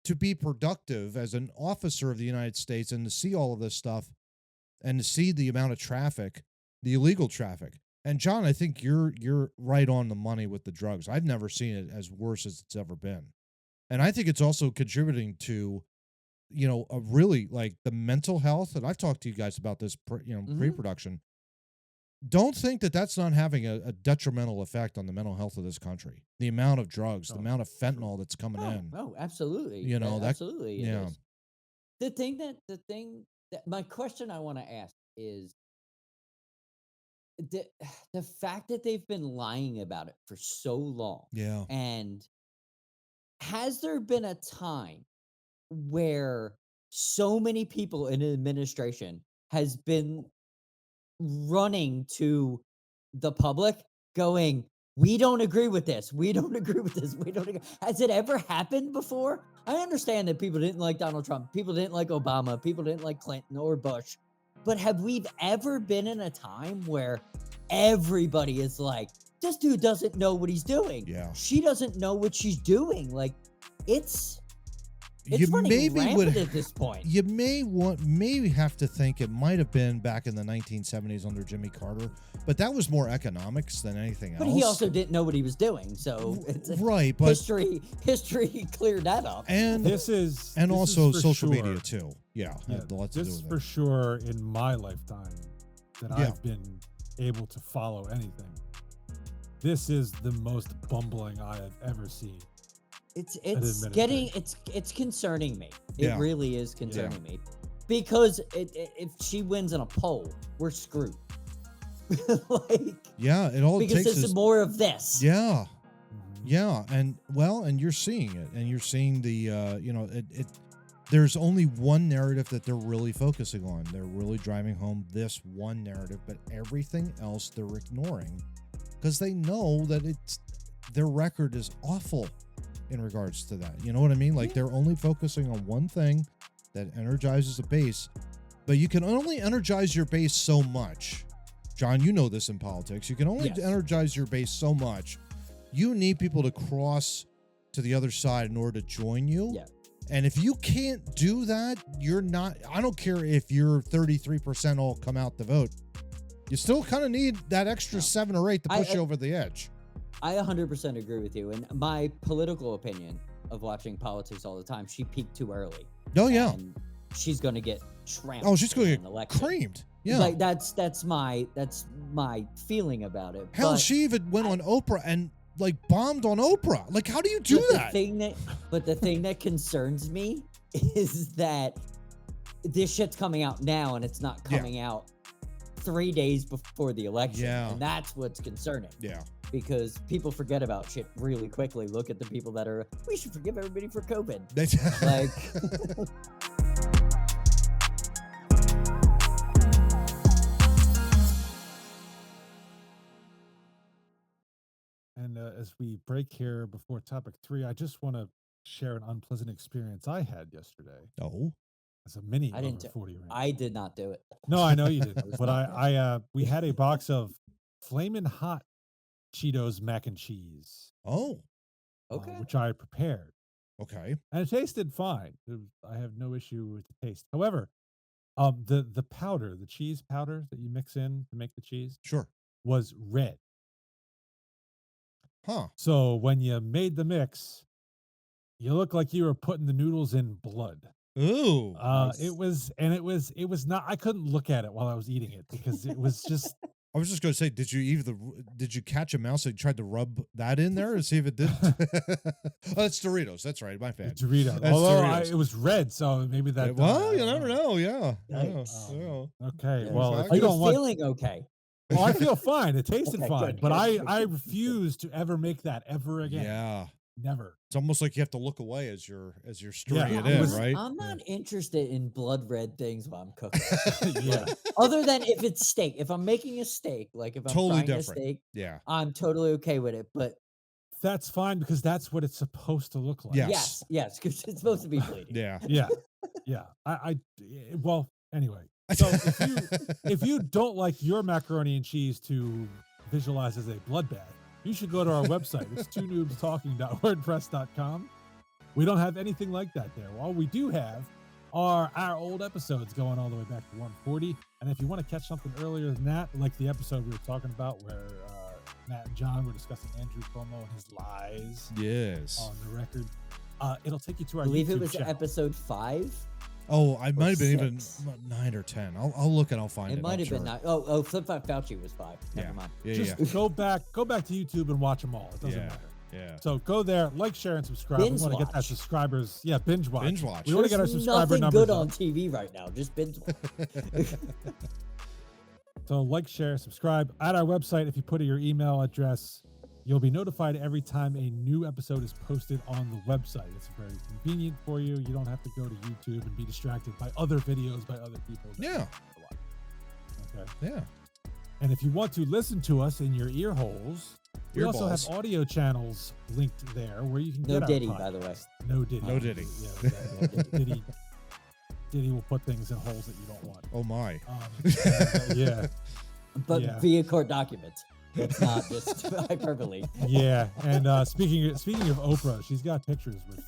S2: to be productive as an officer of the United States and to see all of this stuff and to see the amount of traffic, the illegal traffic. And John, I think you're right on the money with the drugs. I've never seen it as worse as it's ever been. And I think it's also contributing to, a really like the mental health. And I've talked to you guys about this, pre-production. Don't think that that's not having a detrimental effect on the mental health of this country. The amount of drugs, the amount of fentanyl that's coming in.
S3: Oh, absolutely.
S2: Absolutely. Yeah.
S3: The thing that my question I want to ask is, the fact that they've been lying about it for so long.
S2: Yeah.
S3: And has there been a time where so many people in an administration has been running to the public going, we don't agree with this. We don't agree with this. We don't agree. Has it ever happened before? I understand that people didn't like Donald Trump. People didn't like Obama. People didn't like Clinton or Bush. But have we ever been in a time where everybody is like, this dude doesn't know what he's doing.
S2: Yeah.
S3: She doesn't know what she's doing. Like, it's
S2: you
S3: running
S2: maybe
S3: rampant at this point.
S2: You maybe have to think it might have been back in the 1970s under Jimmy Carter, but that was more economics than anything else.
S3: But he also didn't know what he was doing, so
S2: right. But
S3: history cleared that up.
S2: And
S1: this is
S2: also social
S1: sure.
S2: media too. Yeah, had a lot to do
S1: this
S2: with
S1: for
S2: it.
S1: sure in my lifetime that I've been able to follow anything. This is the most bumbling I have ever seen.
S3: It's concerning me. It really is concerning me, because if she wins in a poll, we're screwed.
S2: It all
S3: because
S2: takes
S3: there's more of this.
S2: Yeah, and you're seeing it, and you're seeing the there's only one narrative that they're really focusing on. They're really driving home this one narrative, but everything else they're ignoring because they know that their record is awful in regards to that. You know what I mean? Like they're only focusing on one thing that energizes a base, but you can only energize your base so much. John, you know this in politics. You can only energize your base so much. You need people to cross to the other side in order to join you.
S3: Yeah.
S2: And if you can't do that, you're not, I don't care if you're 33% all come out to vote. You still kind of need that extra 7 or 8 to push you over the edge.
S3: I 100% agree with you. And my political opinion of watching politics all the time, she peaked too early.
S2: Oh, yeah.
S3: And she's going to get trampled.
S2: Oh, she's going to get creamed. Yeah.
S3: Like that's my feeling about it.
S2: Hell, she even went on Oprah and like bombed on Oprah. Like, how do you do that?
S3: The thing that concerns me is that this shit's coming out now and it's not coming out 3 days before the election.
S2: Yeah.
S3: And that's what's concerning.
S2: Yeah.
S3: Because people forget about shit really quickly. Look at the people that are, we should forgive everybody for COVID. Like,
S1: and as we break here before topic 3, I just want to share an unpleasant experience I had yesterday.
S2: Oh.
S1: As a mini over 40 rant.
S3: I did not do it.
S1: No, I know you didn't. But we had a box of Flamin' Hot Cheetos mac and cheese.
S2: Oh,
S3: Okay.
S1: Which I prepared.
S2: okay.
S1: And it tasted fine. I have no issue with the taste. However, the powder, the cheese powder that you mix in to make the cheese,
S2: Sure.
S1: was red.
S2: Huh.
S1: So when you made the mix, you look like you were putting the noodles in blood.
S2: Ooh.
S3: Nice.
S1: It was not. I couldn't look at it while I was eating it because it was just.
S2: I was just going to say, did you catch a mouse and tried to rub that in there and see if it did? Oh, that's Doritos. That's right. My bad.
S1: Doritos.
S2: That's
S1: Although
S2: Doritos.
S1: it was red, so maybe that.
S2: Well, you never know. Yeah.
S3: Nice.
S2: Yeah.
S1: Okay.
S3: Yeah,
S1: Well,
S2: exactly.
S1: if
S3: Are
S1: you
S3: you
S1: don't want,
S3: feeling okay?
S1: oh, I feel fine. It tasted
S3: Okay,
S1: fine,
S3: good,
S1: but
S3: good,
S1: I
S3: good.
S1: refuse to ever make that ever again.
S2: Yeah.
S1: Never.
S2: It's almost like you have to look away as you're stirring
S1: Yeah,
S2: it
S1: it
S2: in,
S1: was-
S2: right?
S3: I'm not interested in blood red things while I'm cooking.
S1: Yeah.
S3: Other than if it's steak. If I'm making a steak, like if I'm
S2: Totally
S3: frying
S2: different.
S3: a steak,
S2: Yeah.
S3: I'm totally okay with it. But
S1: That's fine because that's what it's supposed to look like.
S2: Yes.
S3: yes, because it's supposed to be bleeding.
S2: Yeah.
S1: Yeah. Yeah. Well, anyway. So if you don't like your macaroni and cheese to visualize as a bloodbath, you should go to our website. It's twonoobstalking.wordpress.com. We don't have anything like that there. All we do have are our old episodes going all the way back to 140. And if you want to catch something earlier than that, like the episode we were talking about where Matt and John were discussing Andrew Cuomo and his lies
S2: Yes.
S1: on the record, it'll take you to
S3: I
S1: our
S3: believe
S1: YouTube
S3: it was
S1: channel.
S3: epised 5.
S2: Oh, I might have been even
S3: 6.
S2: 9 or 10. I'll look and I'll find it.
S3: It might
S2: I'm
S3: have been
S2: sure.
S3: 9. Oh, Flip Flop Fauci was 5. Never
S2: Yeah.
S3: mind.
S2: Yeah.
S1: Just
S2: Yeah.
S1: go back to YouTube and watch them all. It doesn't
S2: Yeah.
S1: matter.
S2: Yeah.
S1: So go there, like, share, and subscribe.
S3: Binge
S1: we want to get that
S3: watch.
S1: subscribers. Yeah, binge watch.
S2: Binge watch.
S1: We want to get our
S3: There's
S1: subscriber
S3: nothing
S1: numbers
S3: good
S1: up.
S3: on TV right now. Just binge watch.
S1: So like, share, subscribe. At our website, if you put in your email address, you'll be notified every time a new episode is posted on the website. It's very convenient for you. You don't have to go to YouTube and be distracted by other videos by other people. that you
S2: Yeah.
S1: want to watch. Okay.
S2: Yeah.
S1: And if you want to listen to us in your ear holes, we also have
S2: Earballs.
S1: audio channels linked there where you can
S3: No
S1: get our
S3: Diddy, by the way.
S1: podcast. No Diddy.
S2: No Diddy.
S1: Yeah, exactly. Diddy will put things in holes that you don't want.
S2: Oh my.
S1: Yeah,
S3: But
S1: Yeah.
S3: via court documents. It's not just hyperbole.
S1: yeah. And speaking of Oprah, she's got pictures with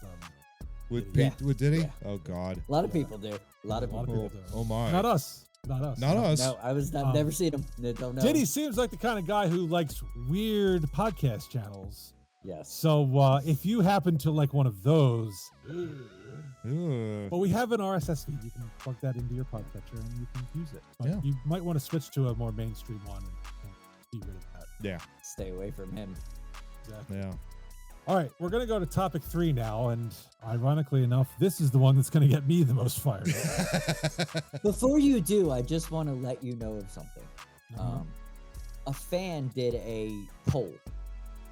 S2: With
S3: Yeah.
S2: Pete, with Diddy?
S1: Yeah.
S2: Oh God.
S3: A lot of people do. A lot of
S1: A lot
S3: people.
S1: of
S2: Oh,
S1: people do.
S2: oh my.
S1: Not us. Not us.
S2: Not us.
S3: No, I've
S1: Um,
S3: never seen him. Don't know.
S1: Diddy seems like the kind of guy who likes weird podcast channels.
S3: Yes.
S1: So if you happen to like one of those,
S2: Ugh.
S1: but we have an RSS feed. You can plug that into your podcatcher and you can use it. But
S2: Yeah.
S1: you might want to switch to a more mainstream one and be rid of that.
S2: Yeah.
S3: Stay away from him.
S1: Exactly.
S2: Yeah.
S1: All right, we're going to go to topic 3 now. And ironically enough, this is the one that's going to get me the most fired up.
S3: Before you do, I just want to let you know of something.
S1: Mhm.
S3: A fan did a poll,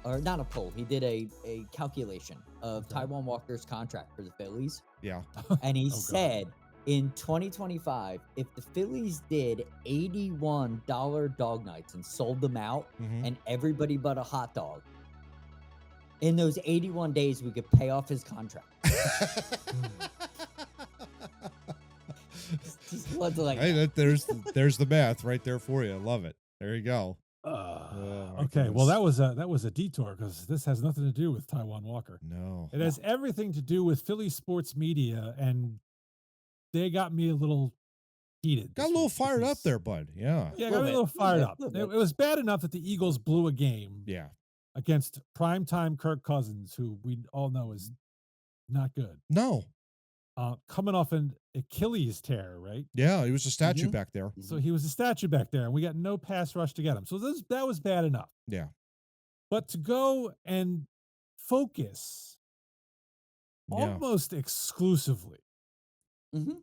S3: or not a poll. He did a calculation of Taiwan Walker's contract for the Phillies,
S2: Yeah.
S3: and he
S1: God.
S3: said in 2025, if the Phillies did $81 dog nights and sold them out,
S2: Mhm.
S3: and everybody but a hot dog, in those 81 days, we could pay off his contract. Just want to like.
S2: Hey, there's the math right there for you. I love it. There you go.
S1: My
S2: goodness.
S1: okay, well that was a detour because this has nothing to do with Taiwan Walker.
S2: No.
S1: It has everything to do with Philly sports media, and they got me a little heated.
S2: Got a
S1: this
S2: little
S1: week
S2: fired up
S1: because-
S2: there, bud. Yeah.
S1: Yeah,
S3: Little
S1: got me a
S3: bit,
S1: little fired
S3: little
S1: up.
S3: bit,
S1: It,
S3: little
S1: it was bad enough that the Eagles blew a game
S2: Yeah.
S1: against primetime Kirk Cousins, who we all know is not good.
S2: No.
S1: Coming off an Achilles tear, right?
S2: Yeah. He was a statue
S3: Mhm.
S2: back there.
S1: So he was a statue back there, and we got no pass rush to get him. So that was bad enough.
S2: Yeah.
S1: But to go and focus
S2: Yeah.
S1: almost exclusively
S3: Mhm.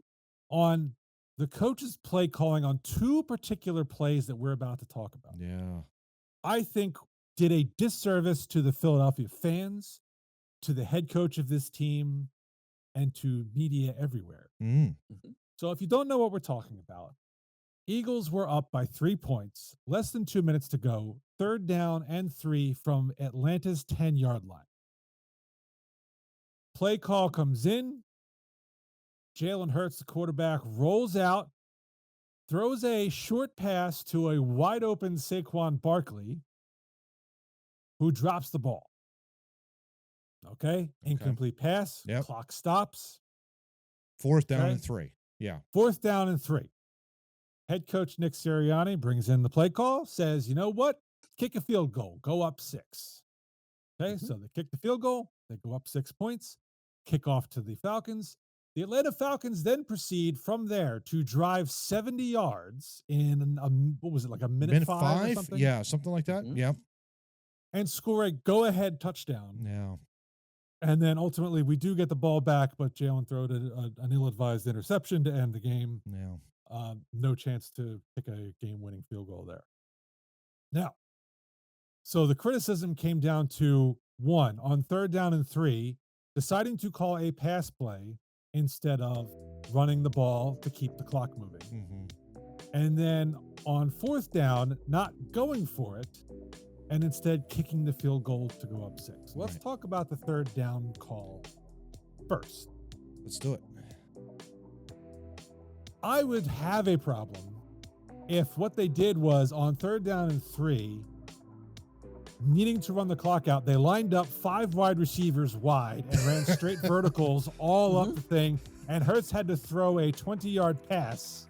S1: on the coach's play calling on 2 particular plays that we're about to talk about,
S2: Yeah.
S1: I think did a disservice to the Philadelphia fans, to the head coach of this team, and to media everywhere.
S2: Mm.
S1: So if you don't know what we're talking about, Eagles were up by 3 points, less than 2 minutes to go, 3rd down and 3 from Atlanta's 10-yard line. Play call comes in. Jalen Hurts, the quarterback, rolls out, throws a short pass to a wide open Saquon Barkley, who drops the ball. Okay. Incomplete pass.
S2: Yep.
S1: Clock stops.
S2: 4th down and 3. Yeah.
S1: 4th down and 3. Head coach Nick Sirianni brings in the play call, says, you know what? Kick a field goal. Go up 6. Okay. So they kick the field goal. They go up 6 points. Kick off to the Falcons. The Atlanta Falcons then proceed from there to drive 70 yards in what was it, like a minute 5 or something?
S2: Yeah, something like that. Yep.
S1: And score a go-ahead touchdown.
S2: Yeah.
S1: And then ultimately we do get the ball back, but Jalen threw an ill-advised interception to end the game.
S2: Yeah.
S1: No chance to kick a game-winning field goal there. Now, so the criticism came down to, one, on 3rd down and 3, deciding to call a pass play instead of running the ball to keep the clock moving. And then on 4th down, not going for it, and instead kicking the field goal to go up 6. Let's talk about the 3rd down call first.
S2: Let's do it.
S1: I would have a problem if what they did was on 3rd down and 3, needing to run the clock out, they lined up 5 wide receivers wide and ran straight verticals all up the thing, and Hurts had to throw a 20-yard pass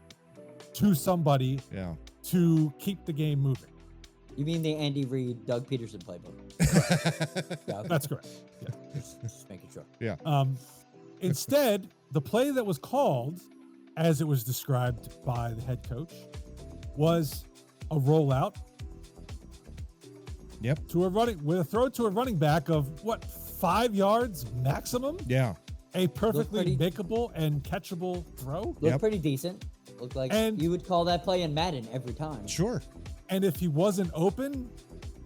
S1: to somebody to keep the game moving.
S3: You mean the Andy Reid, Doug Peterson playbook?
S1: Yeah, that's correct. Yeah.
S3: Just making sure.
S2: Yeah.
S1: Instead, the play that was called, as it was described by the head coach, was a rollout.
S2: Yep.
S1: With a throw to a running back of what, 5 yards maximum?
S2: Yeah.
S1: A perfectly makeable and catchable throw.
S3: Looked pretty decent. Looked like you would call that play in Madden every time.
S2: Sure.
S1: And if he wasn't open,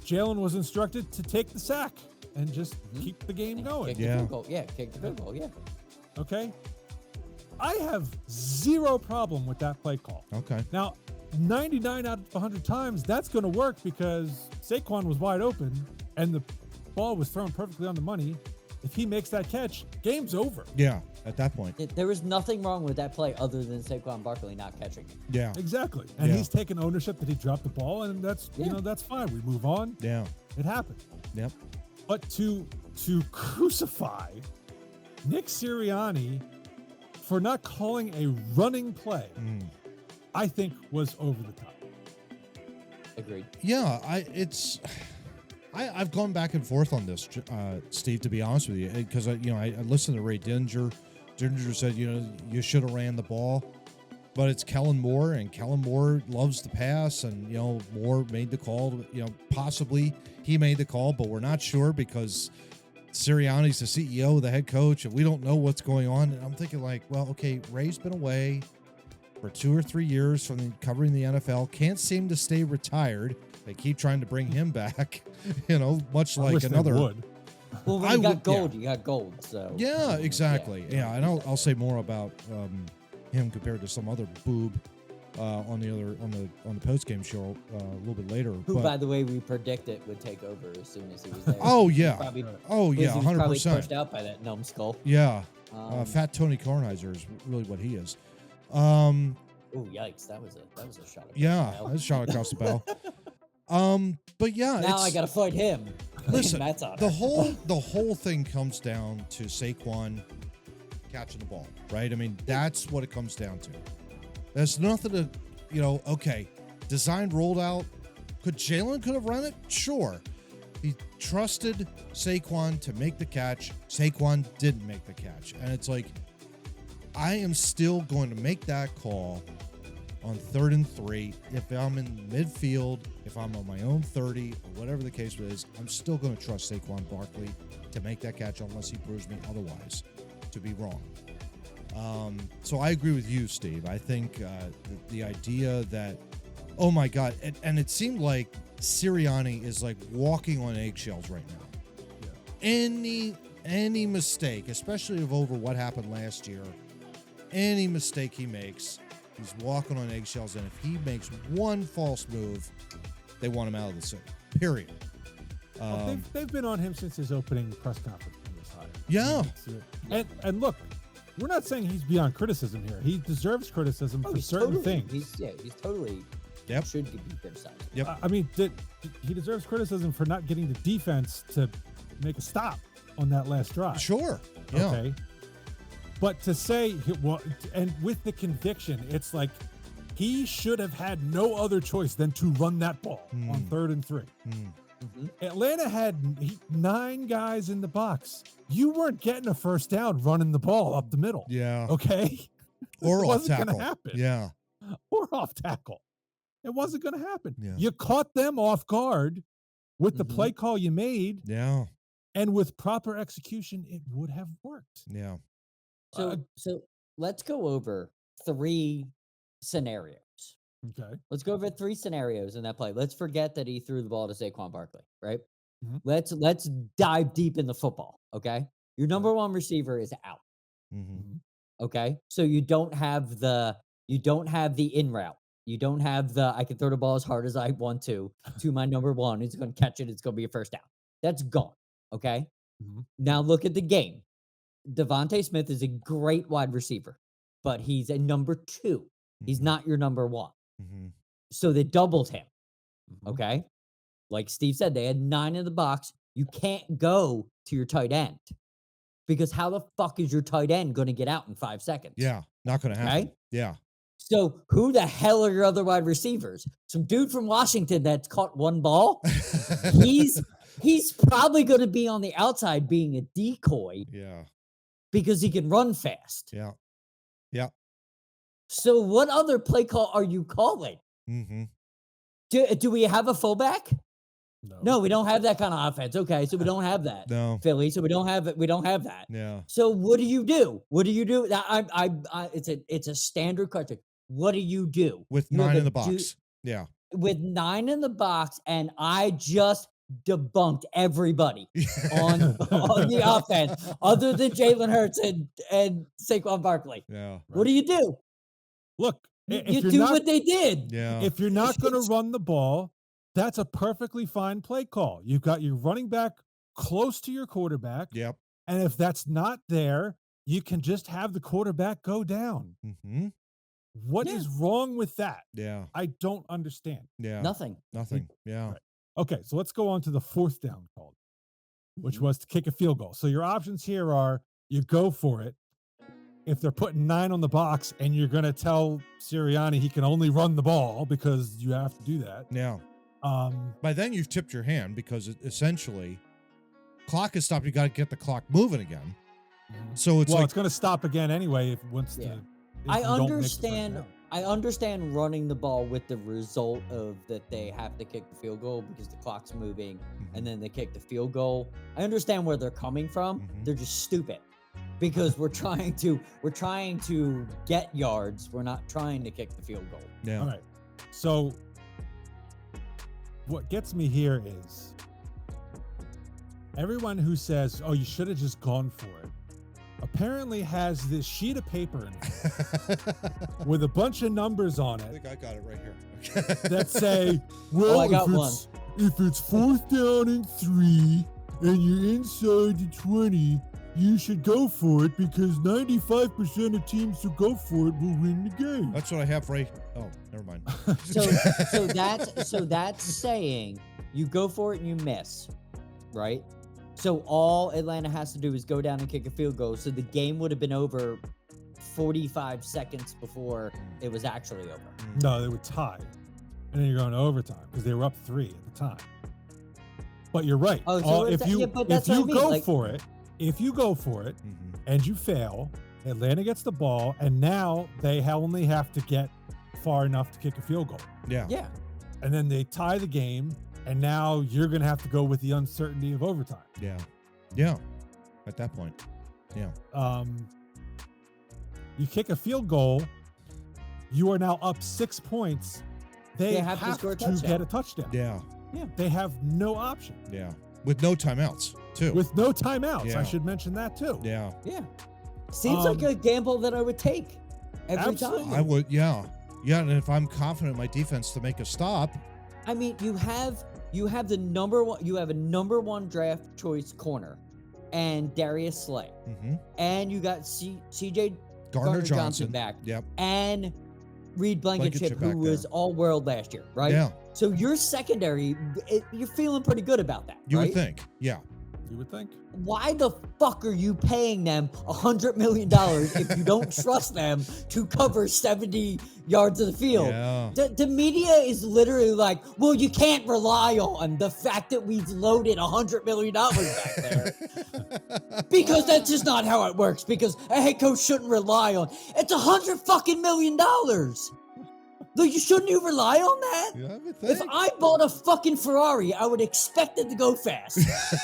S1: Jalen was instructed to take the sack and just keep the game going.
S3: Kick the field goal. Yeah, kick the field goal. Yeah.
S1: Okay. I have zero problem with that play call.
S2: Okay.
S1: Now, 99 out of 100 times, that's going to work because Saquon was wide open and the ball was thrown perfectly on the money. If he makes that catch, game's over.
S2: Yeah, at that point.
S3: There was nothing wrong with that play other than Saquon Barkley not catching it.
S2: Yeah.
S1: Exactly. And he's taken ownership that he dropped the ball, and that's, that's fine. We move on.
S2: Yeah.
S1: It happened.
S2: Yep.
S1: But to crucify Nick Sirianni for not calling a running play, I think was over the top.
S3: Agreed.
S2: Yeah, I've gone back and forth on this, Steve, to be honest with you, because I listened to Ray Dinger. Dinger said, you should have ran the ball, but it's Kellen Moore, and Kellen Moore loves to pass, and Moore made the call. Possibly he made the call, but we're not sure because Sirianni's the CEO, the head coach, and we don't know what's going on. And I'm thinking, like, well, okay, Ray's been away for 2 or 3 years from covering the NFL, can't seem to stay retired. They keep trying to bring him back, much like another.
S1: Would.
S3: Well, when you got gold, you got gold. So
S2: yeah, exactly. Yeah, and I'll say more about him compared to some other boob on the post game show a little bit later.
S3: Who, by the way, we predicted would take over as soon as he was there.
S2: Oh yeah,
S3: 100%. Probably pushed out by that numbskull.
S2: Yeah, Fat Tony Kornheiser is really what he is.
S3: Oh yikes! That was a shot.
S2: That was a shot across the bow. But yeah,
S3: now I gotta fight him.
S2: Listen,
S3: that's
S2: the whole thing comes down to Saquon catching the ball, right? I mean, that's what it comes down to. There's nothing to, okay, designed, rolled out. Could have run it? Sure. He trusted Saquon to make the catch. Saquon didn't make the catch. And it's like, I am still going to make that call on 3rd and 3. If I'm in midfield, if I'm on my own 30, or whatever the case is, I'm still going to trust Saquon Barkley to make that catch unless he proves me otherwise to be wrong. So I agree with you, Steve. I think the idea that, oh my God, and it seemed like Sirianni is like walking on eggshells right now. Yeah. Any mistake, especially over what happened last year, any mistake he makes, he's walking on eggshells, and if he makes one false move, they want him out of the city. Period.
S1: They've been on him since his opening press conference when he was hired.
S2: Yeah.
S1: And look, we're not saying he's beyond criticism here. He deserves criticism for certain things.
S3: He's totally should be criticized.
S1: Yep. I mean, he deserves criticism for not getting the defense to make a stop on that last drive.
S2: Sure. Yeah.
S1: Okay. But to say, and with the conviction, it's like he should have had no other choice than to run that ball on 3rd and 3. Atlanta had 9 guys in the box. You weren't getting a first down running the ball up the middle.
S2: Yeah.
S1: Okay.
S2: Or
S1: it
S2: off
S1: wasn't
S2: tackle.
S1: Gonna happen.
S2: Yeah.
S1: Or off tackle. It wasn't going to happen.
S2: Yeah.
S1: You caught them off guard with the play call you made.
S2: Yeah.
S1: And with proper execution, it would have worked.
S2: Yeah.
S3: So let's go over 3 scenarios.
S1: Okay.
S3: Let's go over 3 scenarios in that play. Let's forget that he threw the ball to Saquon Barkley, right?
S1: Mhm.
S3: Let's dive deep in the football, okay? Your number 1 receiver is out. Okay? So you don't have the in route. You don't have the I can throw the ball as hard as I want to my number 1 who's going to catch it. It's going to be a first down. That's gone, okay? Now look at the game. Devontae Smith is a great wide receiver, but he's a number 2. He's not your number 1. So they doubled him. Okay. Like Steve said, they had 9 in the box. You can't go to your tight end because how the fuck is your tight end going to get out in 5 seconds?
S2: Yeah. Not going to happen.
S3: Right?
S2: Yeah.
S3: So who the hell are your other wide receivers? Some dude from Washington that's caught 1 ball. He's probably going to be on the outside being a decoy.
S2: Yeah.
S3: Because he can run fast.
S2: Yeah. Yeah.
S3: So what other play call are you calling? Do we have a fullback? No, we don't have that kind of offense. Okay, so we don't have that.
S2: No.
S3: Philly, so we don't have that.
S2: Yeah.
S3: So what do you do? It's a standard question. What do you do?
S2: With 9 in the box. Yeah.
S3: With 9 in the box, and I just debunked everybody on the offense other than Jalen Hurts and Saquon Barkley.
S2: Yeah.
S3: What do you do?
S1: Look,
S3: you do what they did.
S2: Yeah.
S1: If you're not going to run the ball, that's a perfectly fine play call. You've got your running back close to your quarterback.
S2: Yep.
S1: And if that's not there, you can just have the quarterback go down. What is wrong with that?
S2: Yeah.
S1: I don't understand.
S2: Yeah.
S3: Nothing.
S2: Yeah.
S1: Right. Okay, so let's go on to the 4th down call, which was to kick a field goal. So your options here are you go for it. If they're putting 9 on the box and you're going to tell Sirianni he can only run the ball because you have to do that.
S2: Yeah. By then you've tipped your hand because essentially clock is stopped. You got to get the clock moving again. So it's
S1: it's going to stop again anyway if
S3: I understand running the ball with the result of that they have to kick the field goal because the clock's moving and then they kick the field goal. I understand where they're coming from. They're just stupid because we're trying to get yards. We're not trying to kick the field goal.
S2: Yeah.
S1: All right. So what gets me here is everyone who says, "Oh, you should have just gone for it," apparently has this sheet of paper in it with a bunch of numbers on
S2: I
S1: it
S2: think I got it right here.
S1: that say, well,
S3: I got one.
S1: If it's 4th down and 3 and you're inside the 20, you should go for it because 95% of teams who go for it will win the game.
S2: That's what I have right. Oh, never mind.
S3: So that's saying you go for it and you miss, right? So all Atlanta has to do is go down and kick a field goal. So the game would have been over 45 seconds before it was actually over.
S1: No, they would tie. And then you're going to overtime because they were up 3 at the time. But you're right.
S3: Oh, so
S1: if you go for it, and you fail, Atlanta gets the ball, and now they only have to get far enough to kick a field goal.
S2: Yeah.
S3: Yeah.
S1: And then they tie the game, and now you're going to have to go with the uncertainty of overtime.
S2: Yeah. Yeah. At that point. Yeah.
S1: You kick a field goal, you are now up 6 points. They have to
S3: score a
S1: get a touchdown.
S2: Yeah.
S3: Yeah.
S1: They have no option.
S2: Yeah. With no timeouts, too.
S1: With no timeouts.
S2: Yeah.
S1: I should mention that, too.
S2: Yeah.
S3: Yeah. Seems like a gamble that I would take every time.
S2: I would, yeah. Yeah, and if I'm confident in my defense to make a stop.
S3: I mean, you have the number 1, you have a number 1 draft choice corner and Darius Slay.
S2: Mm-hmm.
S3: And you got CJ
S2: Gardner-Johnson
S3: back.
S2: Yep.
S3: And Reed Blankenship, who was all-world last year, right?
S2: Yeah.
S3: So your secondary, you're feeling pretty good about that,
S2: You
S3: right?
S2: would think. Yeah.
S1: You would think.
S3: Why the fuck are you paying them $100 million if you don't trust them to cover 70 yards of the field?
S2: Yeah.
S3: The media is literally like, well, you can't rely on the fact that we've loaded $100 million back there. Because that's just not how it works. Because a head coach shouldn't rely on it's $100 million. Like, shouldn't you rely on that?
S2: Yeah, I would
S3: If
S2: think.
S3: I bought a fucking Ferrari, I would expect it to go fast.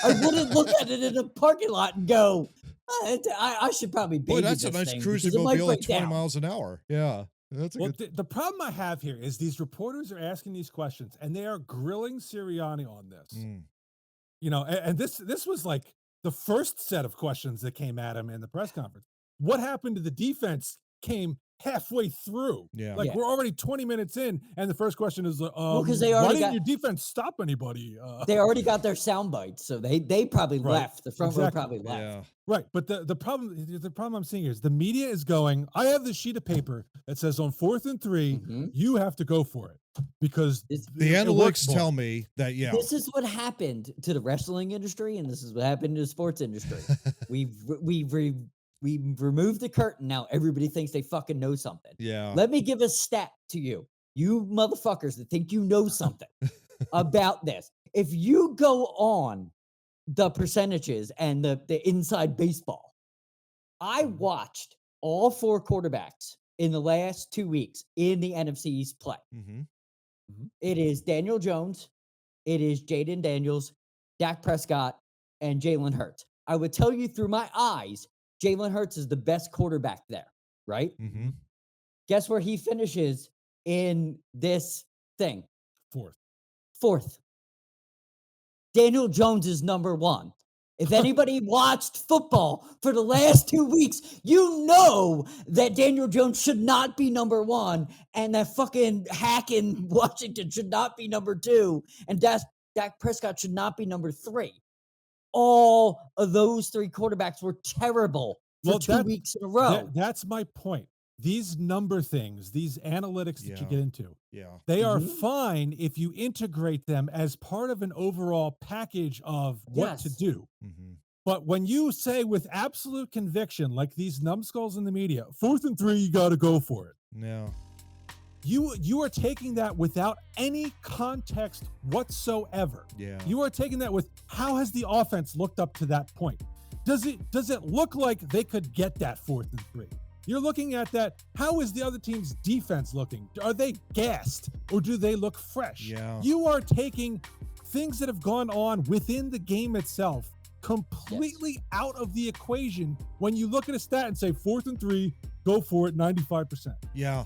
S3: I wouldn't look at it in a parking lot and go, I should probably baby
S2: Boy, that's a
S3: this
S2: nice
S3: thing
S2: cruising
S3: because it might
S2: mobile at
S3: break
S2: 20
S3: down.
S2: miles an hour. Yeah. That's a
S1: Well,
S2: good.
S1: the problem I have here is these reporters are asking these questions and they are grilling Sirianni on this. You know, and this was like the first set of questions that came at him in the press conference. What happened to the defense came halfway through.
S2: Yeah.
S1: Like,
S3: Yeah.
S1: we're already 20 minutes in, and the first question is,
S3: 'cause they
S1: why
S3: already
S1: didn't
S3: got-
S1: your defense stop anybody?
S3: They already got their sound bites, so they probably
S1: Right.
S3: left. The front row
S1: Exactly.
S3: probably left.
S2: Yeah.
S1: Right, but the problem I'm seeing here is the media is going, I have this sheet of paper that says on 4th and 3,
S3: Mhm.
S1: you have to go for it because
S2: The
S1: it works
S2: analytics
S1: more.
S2: tell me that, yeah.
S3: This is what happened to the wrestling industry, and this is what happened to the sports industry. We've removed the curtain. Now everybody thinks they fucking know something.
S2: Yeah.
S3: Let me give a stat to you, you motherfuckers that think you know something about this. If you go on the percentages and the inside baseball, I watched all 4 quarterbacks in the last 2 weeks in the NFC East play.
S2: Mm-hmm.
S3: It is Daniel Jones, it is Jaden Daniels, Dak Prescott, and Jalen Hurts. I would tell you through my eyes, Jalen Hurts is the best quarterback there, right?
S2: Mm-hmm.
S3: Guess where he finishes in this thing?
S1: 4th.
S3: Daniel Jones is number 1. If anybody watched football for the last 2 weeks, you know that Daniel Jones should not be number 1, and that fucking hack in Washington should not be number 2, and Dak Prescott should not be number 3. All of those 3 quarterbacks were terrible for 2 weeks in a row.
S1: That's my point. These number things, these analytics that you
S2: Yeah.
S1: get into,
S2: Yeah.
S1: they are
S3: Mhm.
S1: fine if you integrate them as part of an overall package of what to
S3: Yes.
S1: do.
S2: Mm-hmm.
S1: But when you say with absolute conviction, like these numbskulls in the media, 4th and 3, you got to go for it.
S2: Yeah.
S1: You are taking that without any context whatsoever.
S2: Yeah.
S1: You are taking that with how has the offense looked up to that point? Does it look like they could get that 4th and 3? You're looking at that. How is the other team's defense looking? Are they gassed or do they look fresh?
S2: Yeah.
S1: You are taking things that have gone on within the game itself completely out of the equation when you look at a stat and say 4th and 3, go for it 95%.
S2: Yeah.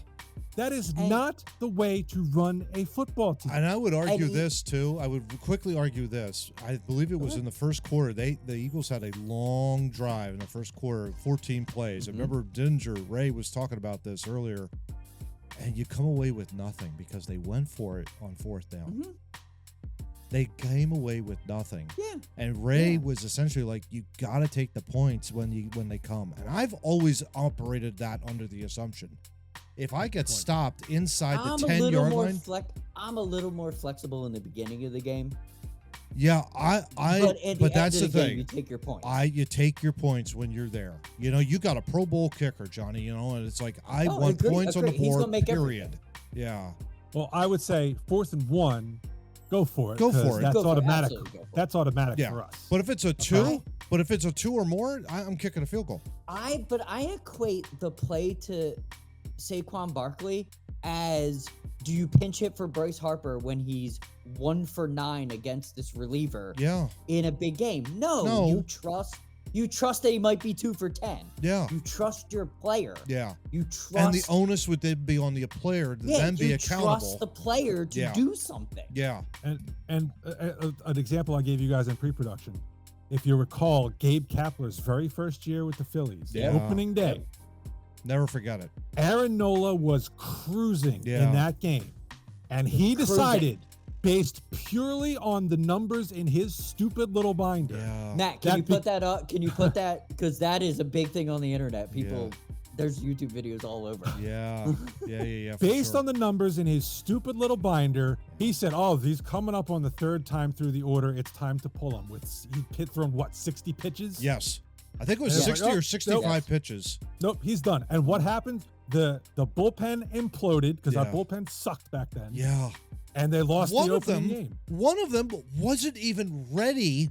S1: That is
S3: And-
S1: not the way to run a football team.
S2: And I would argue
S3: And-
S2: this too. I would quickly argue this. I believe it was in the first quarter. The Eagles had a long drive in the first quarter, 14 plays. I remember Ray was talking about this earlier. And you come away with nothing because they went for it on 4th down.
S3: Mhm.
S2: They came away with nothing.
S3: Yeah.
S2: And Ray was essentially like, you got to take the points when they come. And I've always operated that under the assumption. If I get stopped inside the 10-yard line,
S3: I'm a little more flexible in the beginning of the game.
S2: yeah, but that's the
S3: game,
S2: thing.
S3: you take your points.
S2: You take your points when you're there. You know, you got a Pro Bowl kicker, Johnny, you know, and it's like, I
S3: Oh,
S2: want
S3: agree,
S2: points on the
S3: agree. He's gonna
S2: board,
S3: make
S2: period. Yeah.
S1: Well, I would say 4th and 1, go for it.
S2: Go for
S1: 'cause
S2: it.
S1: That's
S3: Go for it.
S1: automatic.
S3: Absolutely go for it.
S1: That's automatic
S2: Yeah.
S1: for us.
S2: But if it's a two,
S1: Okay.
S2: or more, I'm kicking a field goal.
S3: I equate the play to Saquon Barkley as, do you pinch hit for Bryce Harper when he's 1 for 9 against this reliever
S2: Yeah.
S3: in a big game? No.
S2: No.
S3: You trust that he might be 2 for 10.
S2: Yeah.
S3: You trust your player.
S2: Yeah.
S3: You trust
S2: And the onus would then be on the player to then be
S3: you
S2: accountable.
S3: trust the player to
S2: Yeah.
S3: do something.
S2: Yeah.
S1: And an example I gave you guys in pre-production. If you recall, Gabe Kapler's very first year with the Phillies,
S2: Yeah.
S1: opening day,
S2: Never forget it.
S1: Aaron Nola was cruising
S2: Yeah.
S1: in that game. And he
S3: Cruising.
S1: decided, based purely on the numbers in his stupid little binder.
S2: Yeah.
S3: Matt, can you put that up? Can you put that? Because that is a big thing on the internet. People, there's YouTube videos all over.
S2: Yeah. Yeah.
S1: Based on the numbers in his stupid little binder, he said, "Oh, these coming up on the third time through the order. It's time to pull them." He thrown what, 60 pitches?
S2: Yes. I think it was 60 or 65 pitches.
S1: Nope, he's done. And what happened? The bullpen imploded because our
S2: Yeah.
S1: bullpen sucked back then.
S2: Yeah.
S1: And they lost the opening game.
S2: One of them wasn't even ready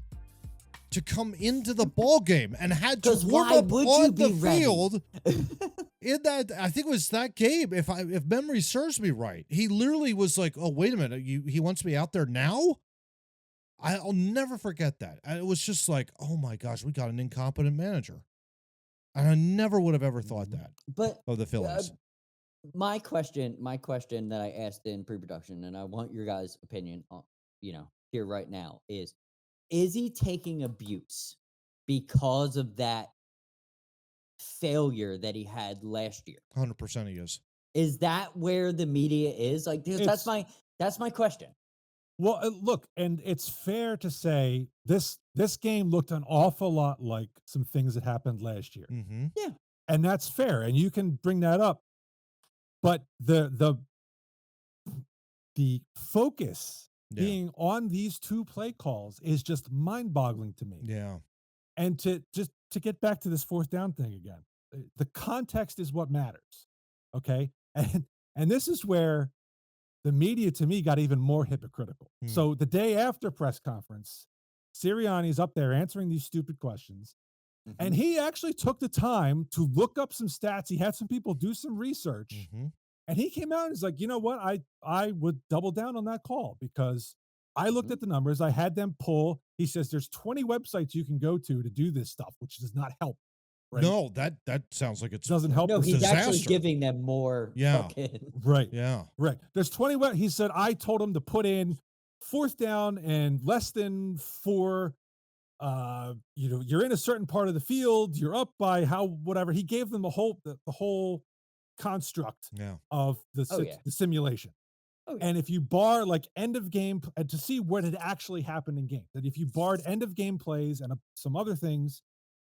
S2: to come into the ball game and had to warm up on the field in that. I think it was that game, if memory serves me right. He literally was like, "Oh, wait a minute, he wants me out there now." I'll never forget that. It was just like, "Oh my gosh, we got an incompetent manager," and I never would have ever thought that.
S3: But
S2: of the Phillies.
S3: My question that I asked in pre-production, and I want your guys' opinion on, here right now, is he taking abuse because of that failure that he had last year?
S2: 100% he is.
S3: Is that where the media is? Like, that's my question.
S1: Well, look, and it's fair to say this game looked an awful lot like some things that happened last year.
S2: Mm-hmm.
S3: Yeah.
S1: And that's fair, and you can bring that up. But the focus being on these two play calls is just mind-boggling to me.
S2: Yeah.
S1: And to get back to this fourth down thing again, the context is what matters. Okay? And this is where the media to me got even more hypocritical. So the day after press conference, Sirianni's up there answering these stupid questions. Mm-hmm. And he actually took the time to look up some stats. He had some people do some research.
S2: Mm-hmm.
S1: And he came out and was like, "You know what? I would double down on that call because I looked at the numbers. I had them pull." He says there's 20 websites you can go to do this stuff, which does not help. Right?
S2: No, that sounds like it
S1: doesn't help.
S3: No, he's
S2: disaster.
S3: actually giving them more.
S1: Right.
S2: Yeah.
S1: Right. There's 20. He said, I told him to put in fourth down and less than 4. You're in a certain part of the field. You're up by whatever. He gave them the whole construct of the simulation. And if you bar like end of game to see what had actually happened in game, that if you barred end of game plays and some other things,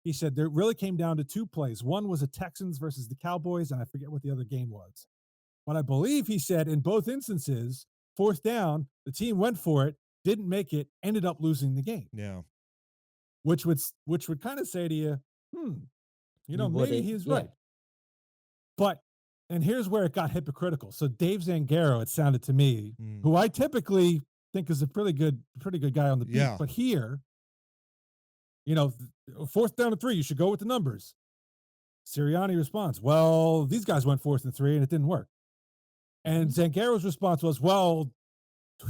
S1: he said there really came down to 2 plays. One was a Texans versus the Cowboys, and I forget what the other game was. But I believe he said in both instances, fourth down, the team went for it, didn't make it, ended up losing the game.
S2: Yeah.
S1: Which would kind of say to you, maybe he's right. But, and here's where it got hypocritical. So Dave Zangaro, it sounded to me, who I typically think is a pretty good guy on the beat, but here, fourth down and 3, you should go with the numbers. Sirianni responds, "Well, these guys went 4th and 3 and it didn't work." And Zangaro's response was, "Well,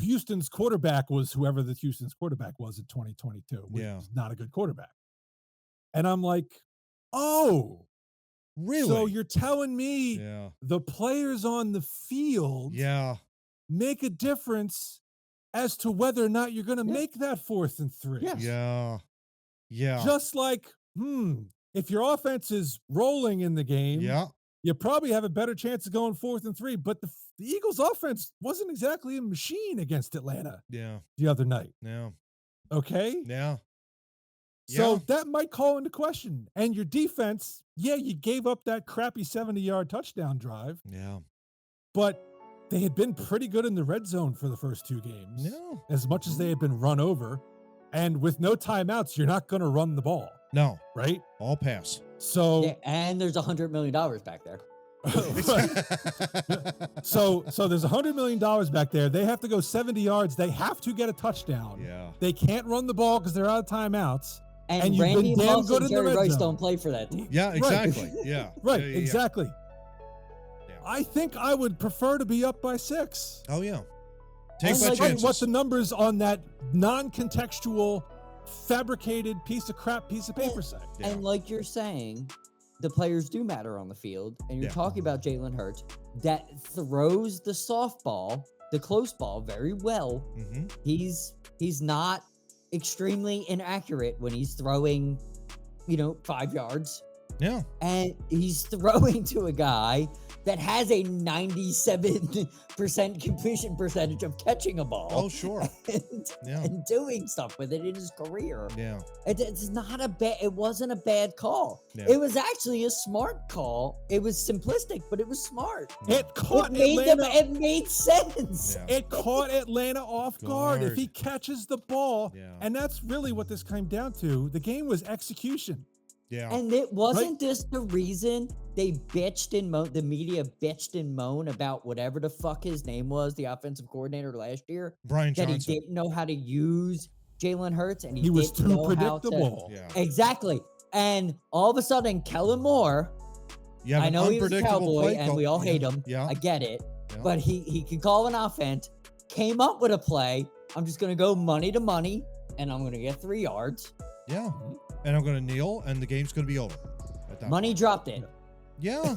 S1: Houston's quarterback was whoever the Houston's quarterback was in 2022, which is not a good quarterback." And I'm like, "Oh,
S2: really?
S1: So you're telling me the players on the field make a difference as to whether or not you're going to make that 4th and 3?"
S2: Yes. Yeah.
S1: Just like, if your offense is rolling in the game, you probably have a better chance of going 4th and 3. But the Eagles' offense wasn't exactly a machine against Atlanta the other night.
S2: Yeah.
S1: Okay?
S2: Yeah.
S1: So that might call into question. And your defense, you gave up that crappy 70-yard touchdown drive.
S2: Yeah.
S1: But they had been pretty good in the red zone for the first 2 games.
S2: Yeah.
S1: As much as they had been run over. And with no timeouts, you're not going to run the ball.
S2: No.
S1: Right?
S2: All pass.
S1: So
S3: and there's $100 million back there.
S1: So there's $100 million back there. They have to go 70 yards. They have to get a touchdown.
S2: Yeah.
S1: They can't run the ball because they're out of timeouts.
S3: And
S1: you've
S3: Randy
S1: been damn
S3: Moss
S1: good
S3: and
S1: in the
S3: Jerry
S1: red
S3: Rice
S1: zone.
S3: don't play for that team.
S2: Yeah, exactly. Yeah.
S1: Right,
S2: Yeah.
S1: exactly. Yeah. I think I would prefer to be up by 6.
S2: Oh, yeah. Take my chances.
S1: What the numbers on that non-contextual, fabricated piece of paper say.
S3: And like you're saying, the players do matter on the field. And you're talking about Jalen Hurts that throws the softball, the close ball very well.
S2: Mm-hmm.
S3: He's not extremely inaccurate when he's throwing, 5 yards.
S2: Yeah.
S3: And he's throwing to a guy that has a 97% completion percentage of catching a ball.
S2: Oh, sure.
S3: And doing stuff with it in his career.
S2: Yeah.
S3: It's not a bad. It wasn't a bad call.
S2: Yeah.
S3: It was actually a smart call. It was simplistic, but it was smart.
S1: It caught
S3: Atlanta. It made sense.
S2: Yeah.
S1: It caught Atlanta off guard. If he catches the ball, and that's really what this came down to. The game was execution.
S2: Yeah.
S3: And it wasn't this the reason they bitched and moaned, the media bitched and moaned about whatever the fuck his name was, the offensive coordinator last year.
S2: Brian Johnson.
S3: That he didn't know how to use Jalen Hurts, and he
S1: was
S3: didn't
S1: too
S3: know
S1: predictable.
S3: How to, Exactly. And all of a sudden, Kellen Moore, I know he was a Cowboy, and we all hate him.
S2: Yeah.
S3: I get it. Yeah. But he can call an offense, came up with a play. I'm just going to go money to money, and I'm going to get 3 yards.
S2: Yeah. And I'm going to kneel, and the game's going to be over.
S3: Money dropped it.
S2: Yeah.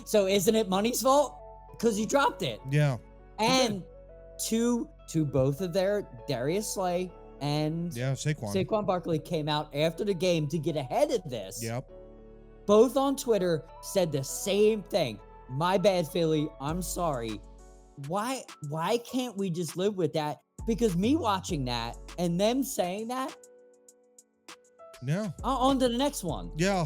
S3: so isn't it Money's fault? Because he dropped it.
S2: Yeah.
S3: And to both of their Darius Slay and Saquon Barkley came out after the game to get ahead of this.
S2: Yep.
S3: Both on Twitter said the same thing. My bad, Philly. I'm sorry. Why can't we just live with that? Because me watching that and them saying that.
S2: Yeah.
S3: On to the next one.
S2: Yeah.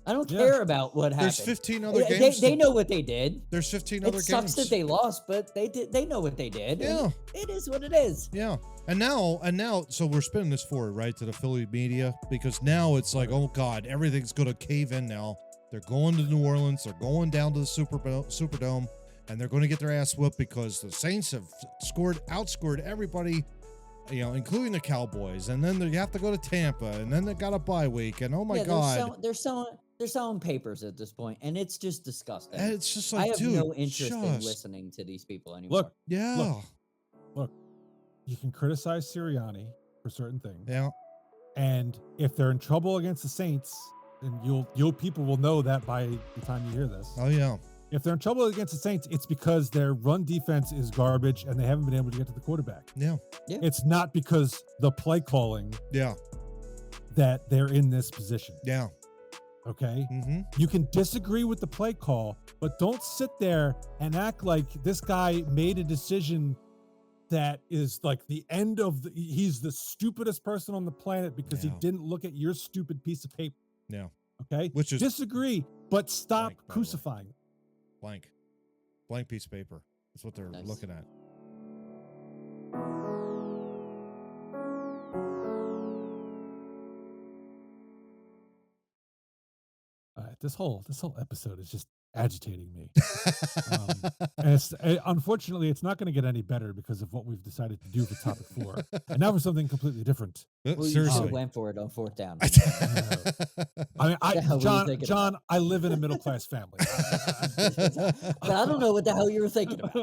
S3: I don't care about what happened.
S2: There's 15 other games.
S3: They know what they did.
S2: There's 15 other games.
S3: It sucks that they lost, but they know what they did.
S2: Yeah.
S3: It is what it is.
S2: Yeah. And now, so we're spinning this forward, right, to the Philly media, because now it's like, oh God, everything's going to cave in now. They're going to New Orleans. They're going down to the Superdome, and they're going to get their ass whipped because the Saints have outscored everybody, including the Cowboys. And then they have to go to Tampa, and then they got a bye week, and oh my God.
S3: They're selling papers at this point, and it's just disgusting.
S2: And it's just like,
S3: I have
S2: dude,
S3: no interest in listening to these people anymore.
S1: Look,
S2: yeah.
S1: Look, you can criticize Sirianni for certain things.
S2: Yeah.
S1: And if they're in trouble against the Saints, and people will know that by the time you hear this.
S2: Oh yeah.
S1: If they're in trouble against the Saints, it's because their run defense is garbage and they haven't been able to get to the quarterback.
S2: Yeah.
S1: It's not because the play calling.
S2: Yeah.
S1: That they're in this position.
S2: Yeah.
S1: Okay.
S2: Mm-hmm.
S1: You can disagree with the play call, but don't sit there and act like this guy made a decision that is like the end of he's the stupidest person on the planet because he didn't look at your stupid piece of paper.
S2: Yeah.
S1: Okay.
S2: Which is
S1: disagree, but stop crucifying it.
S2: Blank piece of paper. That's what they're looking at.
S1: This whole episode is just agitating me. And unfortunately, it's not going to get any better because of what we've decided to do for topic 4. And now for something completely different.
S3: Well, you should have went for it on 4th down.
S1: John, I live in a middle-class family.
S3: But I don't know what the hell you were thinking about.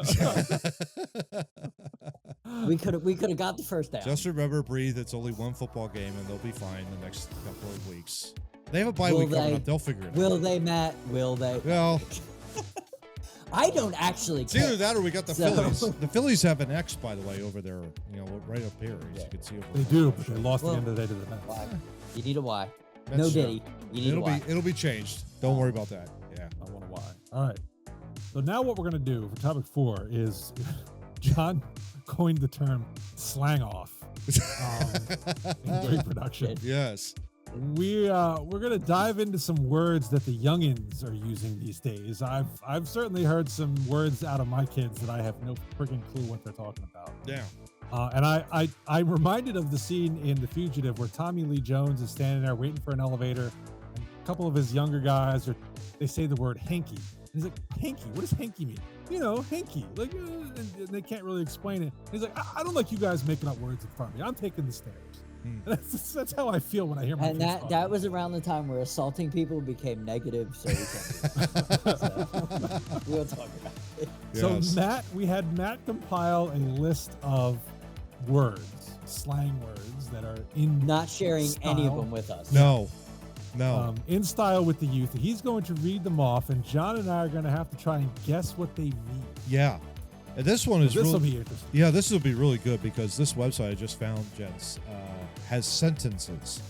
S3: We could have got the 1st down.
S2: Just remember, breathe. It's only one football game, and they'll be fine the next couple of weeks. They have a bye week coming up. They'll figure it out.
S3: Will they, Matt? Will they?
S2: Well,
S3: I don't actually
S2: care. It's either that or we got the Phillies. The Phillies have an X, by the way, over there, right up here, as you can see over there.
S1: They do, but they lost the end of the day to the Mets.
S3: You need a Y. No Diddy. You need a Y.
S2: It'll be changed. Don't worry about that. Yeah.
S1: I want a Y. All right. So now what we're going to do for topic 4 is John coined the term slang off in pre-production.
S2: Yes.
S1: We're gonna dive into some words that the youngins are using these days. I've certainly heard some words out of my kids that I have no freaking clue what they're talking about.
S2: Yeah.
S1: And I'm reminded of the scene in The Fugitive where Tommy Lee Jones is standing there waiting for an elevator, and a couple of his younger guys they say the word hanky. And he's like, hanky? What does hanky mean? Hanky. Like, and they can't really explain it. And he's like, I don't like you guys making up words in front of me. I'm taking the stairs. That's how I feel when I hear my
S3: kids talk. That was around the time where assaulting people became negative, so we'll talk about it.
S1: Yes. So we had Matt compile a list of words, slang words that are in
S3: not sharing
S1: style.
S3: Any of them with us.
S2: No.
S1: In style with the youth. He's going to read them off, and John and I are going to have to try and guess what they mean.
S2: Yeah. And this one is
S1: will be interesting.
S2: Yeah, this will be really good because this website I just found, gents, has sentences.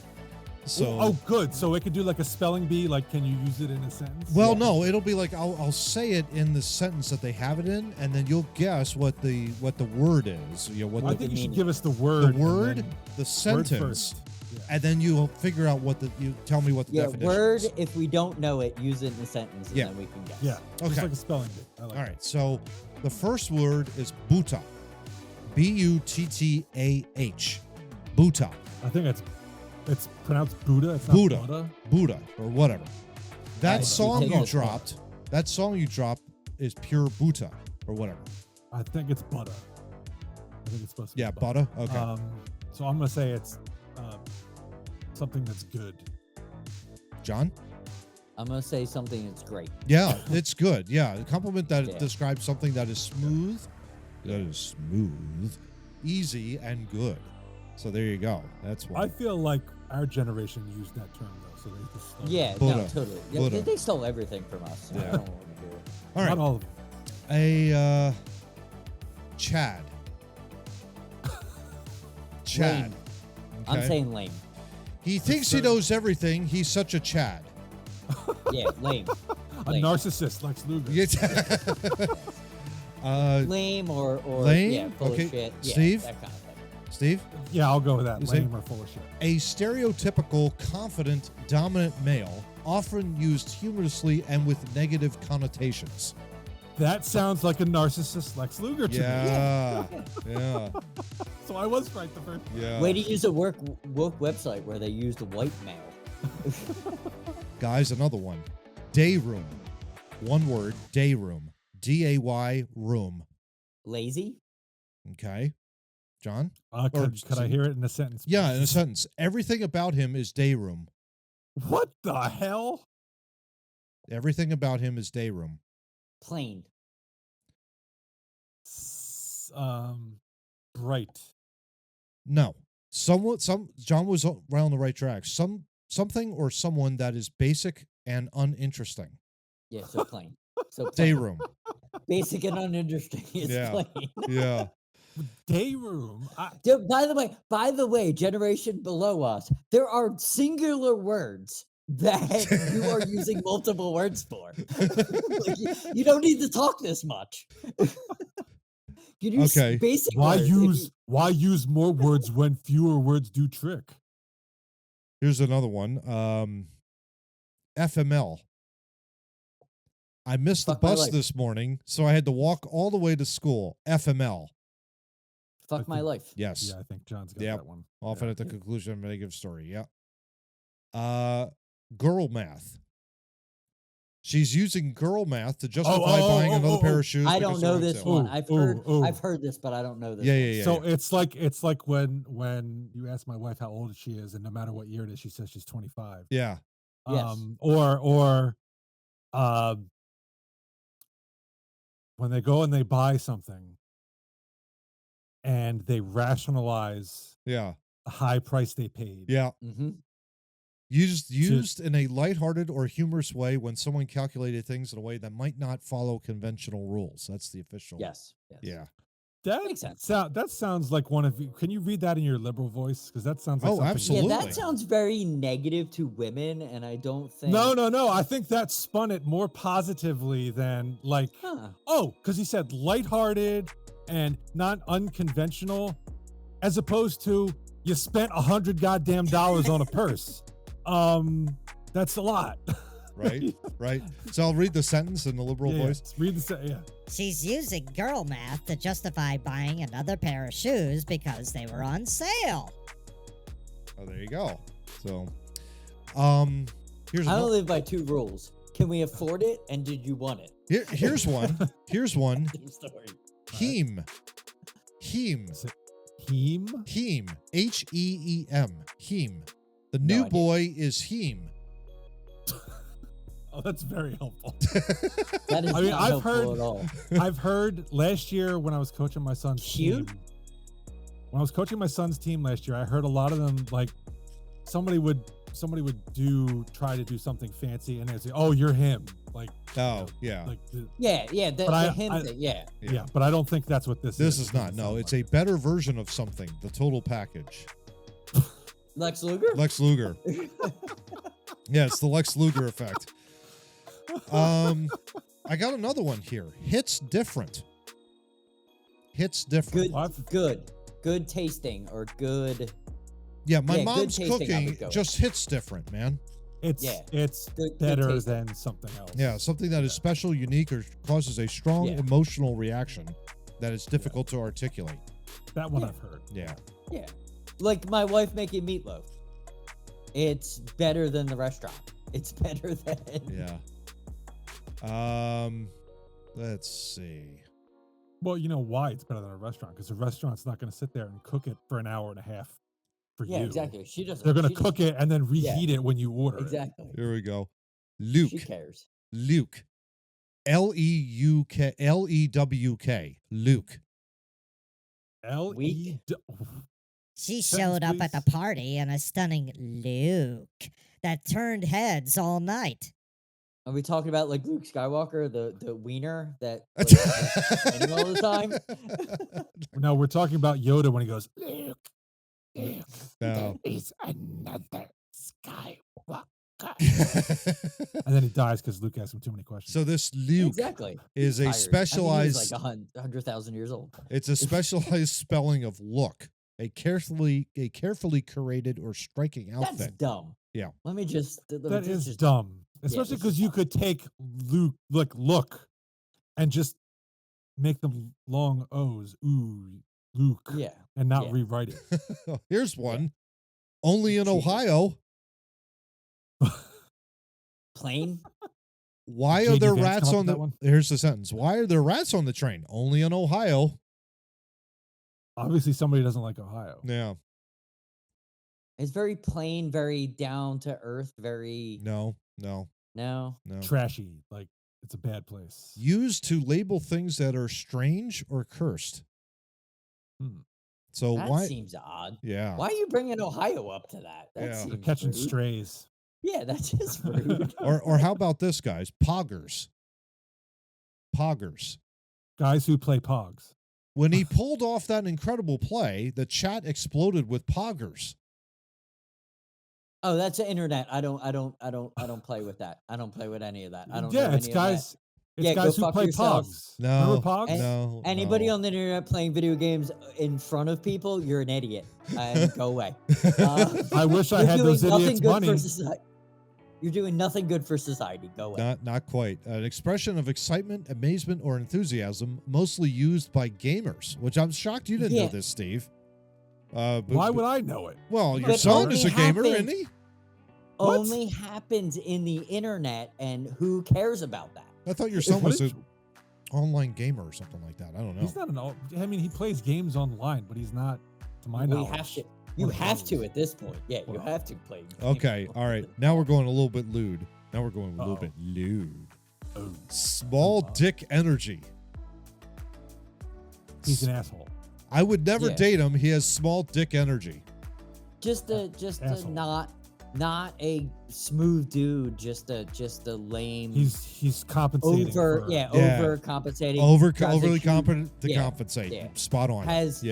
S2: So
S1: good. So it could do like a spelling bee. Like, can you use it in a sentence?
S2: Well, no, it'll be like I'll say it in the sentence that they have it in, and then you'll guess what the word is. You know what
S1: I think you should give us the word.
S2: The word, the sentence, and then you'll figure out you tell me what the definition
S3: word.
S2: is.
S3: If we don't know it, use it in a sentence, and then we can guess.
S1: Yeah.
S2: Okay.
S1: Just like a spelling bee. I like
S2: All right. So the first word is Buttah. Buttah. Buttah.
S1: I think it's pronounced Buddha. It's not
S2: Buddha or whatever. That song
S3: you
S2: you dropped. That song you dropped is pure Buddha or whatever.
S1: I think it's Buddha. I think it's supposed to be
S2: Buddha. Okay.
S1: So I'm gonna say it's something that's good.
S2: John?
S3: I'm gonna say something that's great.
S2: Yeah, it's good. Yeah, a compliment that describes something that is smooth. That is smooth, easy, and good. So there you go. That's why.
S1: I feel like our generation used that term though, so they just stole
S3: Yeah,
S1: it.
S3: no, totally. Yeah,
S2: Buddha.
S3: they stole everything from us. So
S2: Yeah.
S3: I don't know what to do.
S2: All right.
S1: Not all of them.
S2: A Chad. Chad.
S3: Lame. I'm saying lame.
S2: He thinks he knows everything. He's such a Chad.
S3: Yeah, lame.
S1: A narcissist, Lex Luger.
S3: Lame or
S2: lame?
S3: full
S2: Okay.
S3: of shit. Yeah,
S2: Steve?
S3: that kind of thing.
S2: Steve?
S1: Yeah, I'll go with that.
S2: You
S1: Lame
S2: say-
S1: or full of shit.
S2: A stereotypical, confident, dominant male, often used humorously and with negative connotations.
S1: That sounds like a narcissist Lex Luger to me.
S2: Yeah. Yeah.
S1: So I was right the first time.
S2: Yeah.
S3: Way to use a woke website where they used white male.
S2: Guys, another one. Day room. One word, day room. D-A-Y room.
S3: Lazy?
S2: Okay. John?
S1: Could I hear it in a sentence?
S2: Yeah, in a
S1: please?
S2: sentence. Everything about him is day room.
S1: What the hell?
S2: Everything about him is day room.
S3: Plain.
S1: Bright.
S2: No. John was around the right track. Something or someone that is basic and uninteresting.
S3: Yeah, so plain. So plain.
S2: Day room.
S3: Basic and uninteresting is plain.
S2: Yeah.
S1: Day room.
S3: Dude, by the way, generation below us, there are singular words that you are using multiple words for. Like, you don't need to talk this much. You use basic words.
S1: Why use more words when fewer words do trick?
S2: Here's another one. FML. I missed the bus this morning, so I had to walk all the way to school. FML.
S3: Fuck my life.
S2: Yes.
S1: Yeah, I think John's got that one.
S2: Often at the conclusion of a negative story. Yeah. Girl math. She's using girl math to justify buying another pair of shoes.
S3: I don't know this one. I've heard this, but I don't know this.
S2: Yeah.
S1: So it's like when you ask my wife how old she is, and no matter what year it is, she says she's 25.
S2: Yeah.
S1: Or when they go and they buy something and they rationalize
S2: the
S1: high price they paid.
S2: Yeah.
S3: Mm-hmm.
S2: Used in a lighthearted or humorous way when someone calculated things in a way that might not follow conventional rules. That's the official.
S3: Yes.
S2: Yeah.
S1: That
S3: makes sense.
S1: That sounds like one of you. Can you read that in your liberal voice? Because that sounds like something.
S2: Absolutely.
S3: Yeah, that sounds very negative to women, and I don't think.
S1: No. I think that spun it more positively than like. Because he said lighthearted and not unconventional, as opposed to you spent $100 goddamn dollars on a purse. That's a lot.
S2: Right. So I'll read the sentence in the liberal voice.
S1: Read the sentence. Yeah.
S4: She's using girl math to justify buying another pair of shoes because they were on sale.
S2: Oh, there you go. So, here's.
S3: I don't live by two rules. Can we afford it? And did you want it?
S2: Here's one. Here's one.
S3: Story.
S2: Heem.
S1: Heem.
S2: Heem. H-E-E-M. Heem. The new boy is Heem.
S1: Oh, that's very helpful.
S3: That is not helpful at all.
S1: I've heard last year when I was coaching my son's team. When I was coaching my son's team last year, I heard a lot of them like somebody would try to do something fancy and they'd say, "Oh, you're him." Like
S2: yeah.
S1: Like
S3: the him thing.
S1: Yeah, but I don't think that's what this is.
S2: This is not. No, it's a better version of something. The total package.
S3: Lex Luger?
S2: Lex Luger. Yeah, it's the Lex Luger effect. I got another one here. Hits different. Hits different.
S3: Good tasting or good.
S2: Yeah, my mom's cooking just hits different, man.
S1: It's better than something else.
S2: Yeah, something that is special, unique, or causes a strong emotional reaction that is difficult to articulate.
S1: That one I've heard.
S2: Yeah.
S3: Yeah. Like my wife making meatloaf. It's better than the restaurant. It's better than.
S2: Yeah. Let's see.
S1: Well, you know why it's better than a restaurant? Because a restaurant's not going to sit there and cook it for an hour and a half for you.
S3: Yeah, exactly. She doesn't.
S1: They're going to cook it and then reheat it when you order
S3: exactly.
S1: it.
S2: Here we go. Luke.
S3: She cares.
S2: Luke. L-E-U-K. L-E-W-K. Luke.
S1: L-E...
S4: She showed up at the party in a stunning Luke that turned heads all night.
S3: Are we talking about like Luke Skywalker, the wiener that was eating all the time?
S1: No, we're talking about Yoda when he goes, Luke,
S2: no.
S1: there is another Skywalker. And then he dies because Luke asked him too many questions.
S2: So this Luke is a specialized...
S3: I think he's like 100,000 years old.
S2: It's a specialized spelling of look. A carefully curated or striking outfit.
S3: That's dumb.
S2: Yeah.
S1: That is dumb. Especially because you could take Luke, look, and just make them long O's. Ooh, Luke.
S3: Yeah.
S1: And not rewrite it.
S2: Here's one. Only in Ohio.
S3: Plain.
S2: Why are there rats on the... Here's the sentence. Why are there rats on the train? Only in Ohio.
S1: Obviously, somebody doesn't like Ohio.
S2: Yeah.
S3: It's very plain, very down to earth, very...
S2: No.
S1: Trashy. Like, it's a bad place.
S2: Used to label things that are strange or cursed. So
S3: that
S2: why...
S3: seems odd.
S2: Yeah.
S3: Why are you bringing Ohio up to that?
S1: They're catching strays.
S3: Yeah, that's just rude.
S2: or how about this, guys? Poggers.
S1: Guys who play Pogs.
S2: When he pulled off that incredible play, the chat exploded with poggers.
S3: Oh, that's the internet. I don't play with that. I don't play with any of that. I don't.
S1: Yeah, it's guys. It's guys who play Pogs.
S2: No,
S1: remember Pogs?
S2: No.
S3: Anybody on the internet playing video games in front of people, you're an idiot. Go away.
S1: I wish I had those idiots' money.
S3: You're doing nothing good for society. Go away.
S2: Not quite. An expression of excitement, amazement, or enthusiasm, mostly used by gamers, which I'm shocked you didn't know this, Steve.
S1: Why would I know it?
S2: Well, your son is a gamer, isn't he?
S3: Only happens in the internet, and who cares about that?
S2: I thought your son was an online gamer or something like that. I don't know.
S1: He's not I mean, he plays games online, but he's not, to my knowledge.
S3: You have to at this point. Yeah, you have to play.
S2: Okay, all right. Now we're going a little bit lewd. Small dick energy.
S1: He's an asshole.
S2: I would never date him. He has small dick energy.
S3: Just not a smooth dude. Just a lame.
S1: He's compensating.
S3: Overcompensating.
S2: Overly competent to compensate.
S3: Yeah.
S2: Spot on.
S3: Has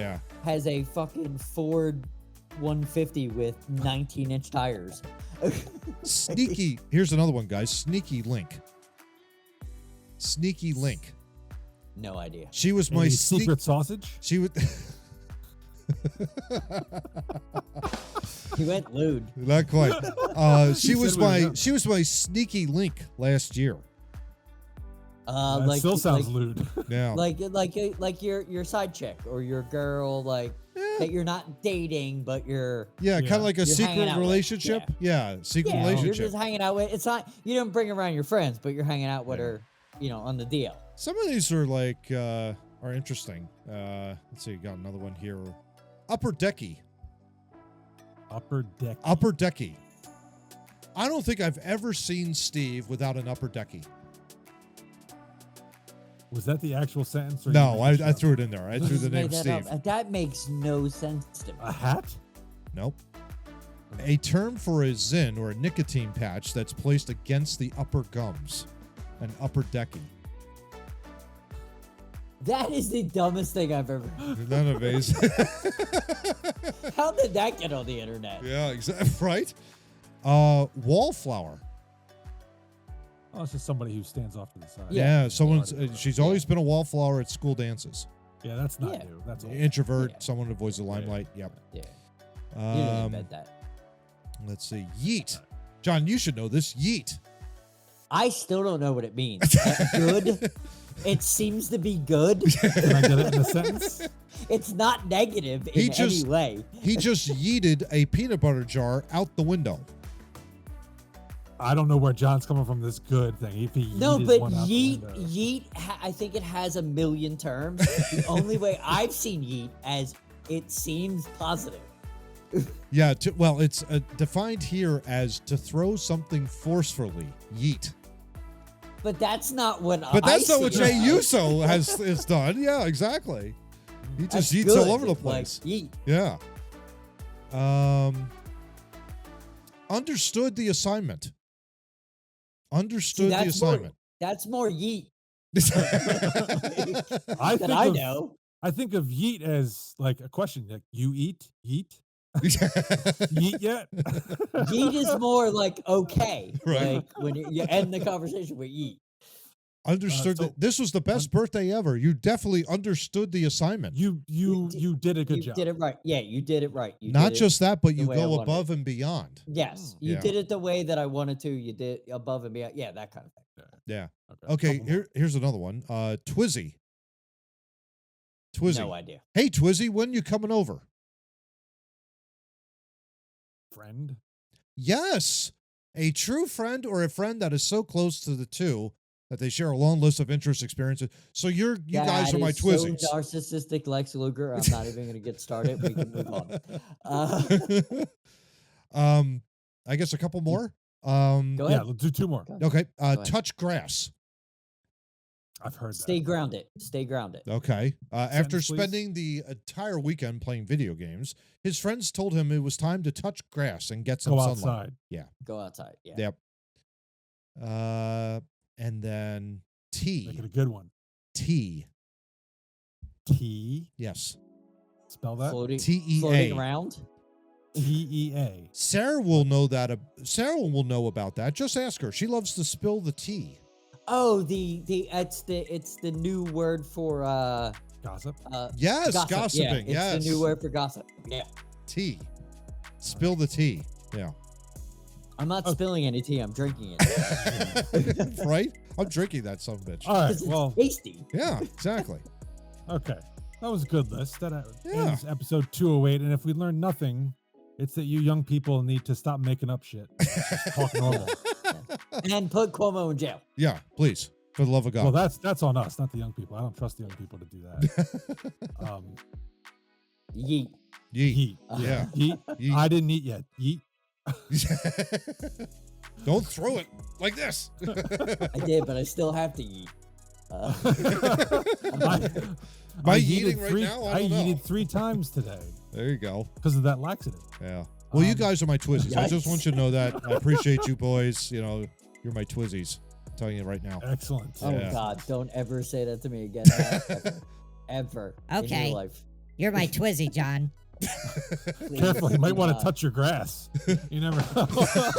S3: a fucking Ford 150 with 19-inch tires.
S2: Sneaky. Here's another one, guys. Sneaky Link.
S3: No idea.
S2: She was my
S1: secret sausage.
S2: She would.
S3: He went lewd.
S2: Not quite. She was my sneaky link last year.
S1: That still sounds lewd.
S2: Yeah.
S3: Like your side chick or your girl, that you're not dating, but you're
S2: kind of like a secret relationship. Secret relationship.
S3: You're just hanging out with. It's not, you don't bring around your friends, but you're hanging out with her, on the DL.
S2: Some of these are are interesting. Let's see, got another one here. Upper decky. I don't think I've ever seen Steve without an upper decky.
S1: Was that the actual sentence?
S2: No, I threw it in there. I threw the name Steve.
S3: That makes no sense to me.
S1: A hat?
S2: Nope. A term for a zin or a nicotine patch that's placed against the upper gums. An upper decky.
S3: That is the dumbest thing I've ever heard.
S2: Isn't that amazing?
S3: How did that get on the internet?
S2: Yeah, exactly. Right? Wallflower.
S1: Oh, it's just somebody who stands off to the side.
S2: Yeah, she's always been a wallflower at school dances.
S1: Yeah, that's not new. That's old.
S2: Introvert, someone who avoids the limelight. Yep.
S3: Yeah. You didn't invent that.
S2: Let's see. Yeet. John, you should know this. Yeet.
S3: I still don't know what it means. Good. It seems to be good.
S1: Can I get it in a sentence?
S3: It's not negative in any way.
S2: He just yeeted a peanut butter jar out the window.
S1: I don't know where John's coming from this good thing. If he
S3: No, but
S1: one out the window.
S3: yeet, I think it has a million terms. The only way I've seen yeet as it seems positive.
S2: Yeah, it's defined here as to throw something forcefully. Yeet.
S3: But that's not what
S2: But that's not what Jay Uso has done. Yeah, exactly. He just yeets all over the place.
S3: Like, yeet.
S2: Yeah. Understood the assignment. Understood the assignment.
S3: That's more yeet.
S1: I
S3: know.
S1: I think of yeet as like a question. Like, you eat? Yeet? Yeet yet?
S3: Yeet is more like okay.
S2: Right.
S3: Like when you end the conversation with yeet.
S2: Understood that this was the best birthday ever. You definitely understood the assignment.
S1: You did a good job.
S3: You did it right. Yeah, you did it right.
S2: Not just that, but you go above and beyond.
S3: Yes, you did it the way that I wanted to. You did above and beyond. Yeah, that kind of thing.
S2: Yeah. Okay, here's another one. Twizzy.
S3: No idea.
S2: Hey, Twizzy, when you coming over?
S1: Friend?
S2: Yes. A true friend or a friend that is so close to the two that they share a long list of interest experiences. So you guys are my Twizzies.
S3: So narcissistic Lex Luger. I'm not even going to get started. We can move on.
S2: I guess a couple more.
S3: Go ahead.
S1: Yeah, let's do two more.
S2: Okay. Touch grass.
S1: I've heard that.
S3: Stay grounded. Stay grounded.
S2: Okay. After
S1: please.
S2: spending the entire weekend playing video games, his friends told him it was time to touch grass and get some
S1: Go
S2: sunlight.
S1: outside.
S2: Yeah.
S3: Go outside. Yeah.
S2: Yep. And then T.
S1: Make it a good one.
S2: T.
S1: T.
S2: Yes.
S1: Spell that.
S2: T-E-A.
S3: Floating around.
S1: T-E-A.
S2: Sarah will know that. Sarah will know about that. Just ask her. She loves to spill the tea.
S3: Oh, it's the new word for
S1: Gossip.
S2: Yes, gossiping.
S3: Yeah, it's the new word for gossip. Yeah.
S2: Tea. Spill the tea. Yeah.
S3: I'm not spilling any tea. I'm drinking it.
S2: Right? I'm drinking that son of a bitch.
S1: All right.
S3: It's
S1: Well.
S3: tasty.
S2: Yeah. Exactly.
S1: Okay. That was a good list. That ends episode 208. And if we learn nothing, it's that you young people need to stop making up shit. Just talk normal.
S3: And put Cuomo in jail.
S2: Yeah, please. For the love of God.
S1: Well, that's on us, not the young people. I don't trust the young people to do that.
S3: Yeet.
S2: Yeet.
S1: Yeet.
S2: Yeah.
S1: Yeet.
S2: Yeet.
S1: I didn't eat yet. Yeet.
S2: Don't throw it like this.
S3: I did, but I still have to eat.
S2: Am I eating right now? I
S1: yeeted 3 times today.
S2: There you go.
S1: Because of that laxative.
S2: Yeah. Well, you guys are my Twizzies.
S3: Yikes.
S2: I just want you to know that. I appreciate you boys. You know, you're my Twizzies. I'm telling you right now.
S1: Excellent.
S3: Oh,
S2: Yeah.
S3: God. Don't ever say that to me again. Ever.
S4: Okay.
S3: In your life.
S4: You're my Twizzy, John.
S3: Please.
S1: Careful, you might want
S3: God.
S1: to touch your grass. You never know.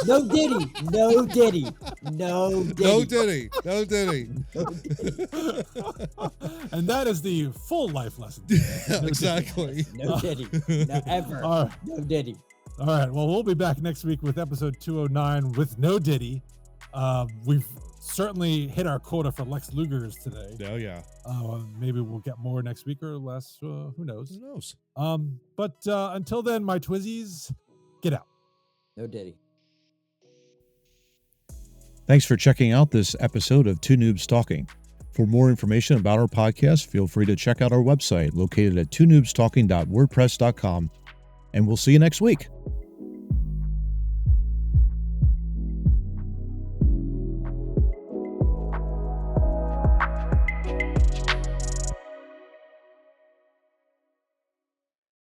S3: No diddy. No diddy. No diddy.
S2: No diddy. No diddy.
S1: And that is the full life lesson.
S2: Yeah, exactly.
S3: No diddy. No ever.
S1: All right.
S3: No diddy.
S1: All right. Well, we'll be back next week with episode 209 with no Diddy. We've certainly hit our quota for Lex Lugers today.
S2: Oh, yeah.
S1: Maybe we'll get more next week or less. Who knows?
S2: Who knows?
S1: But until then, my Twizzies, get out.
S3: No diddy.
S2: Thanks for checking out this episode of Two Noobs Talking. For more information about our podcast, feel free to check out our website located at twonoobstalking.wordpress.com, and we'll see you next week.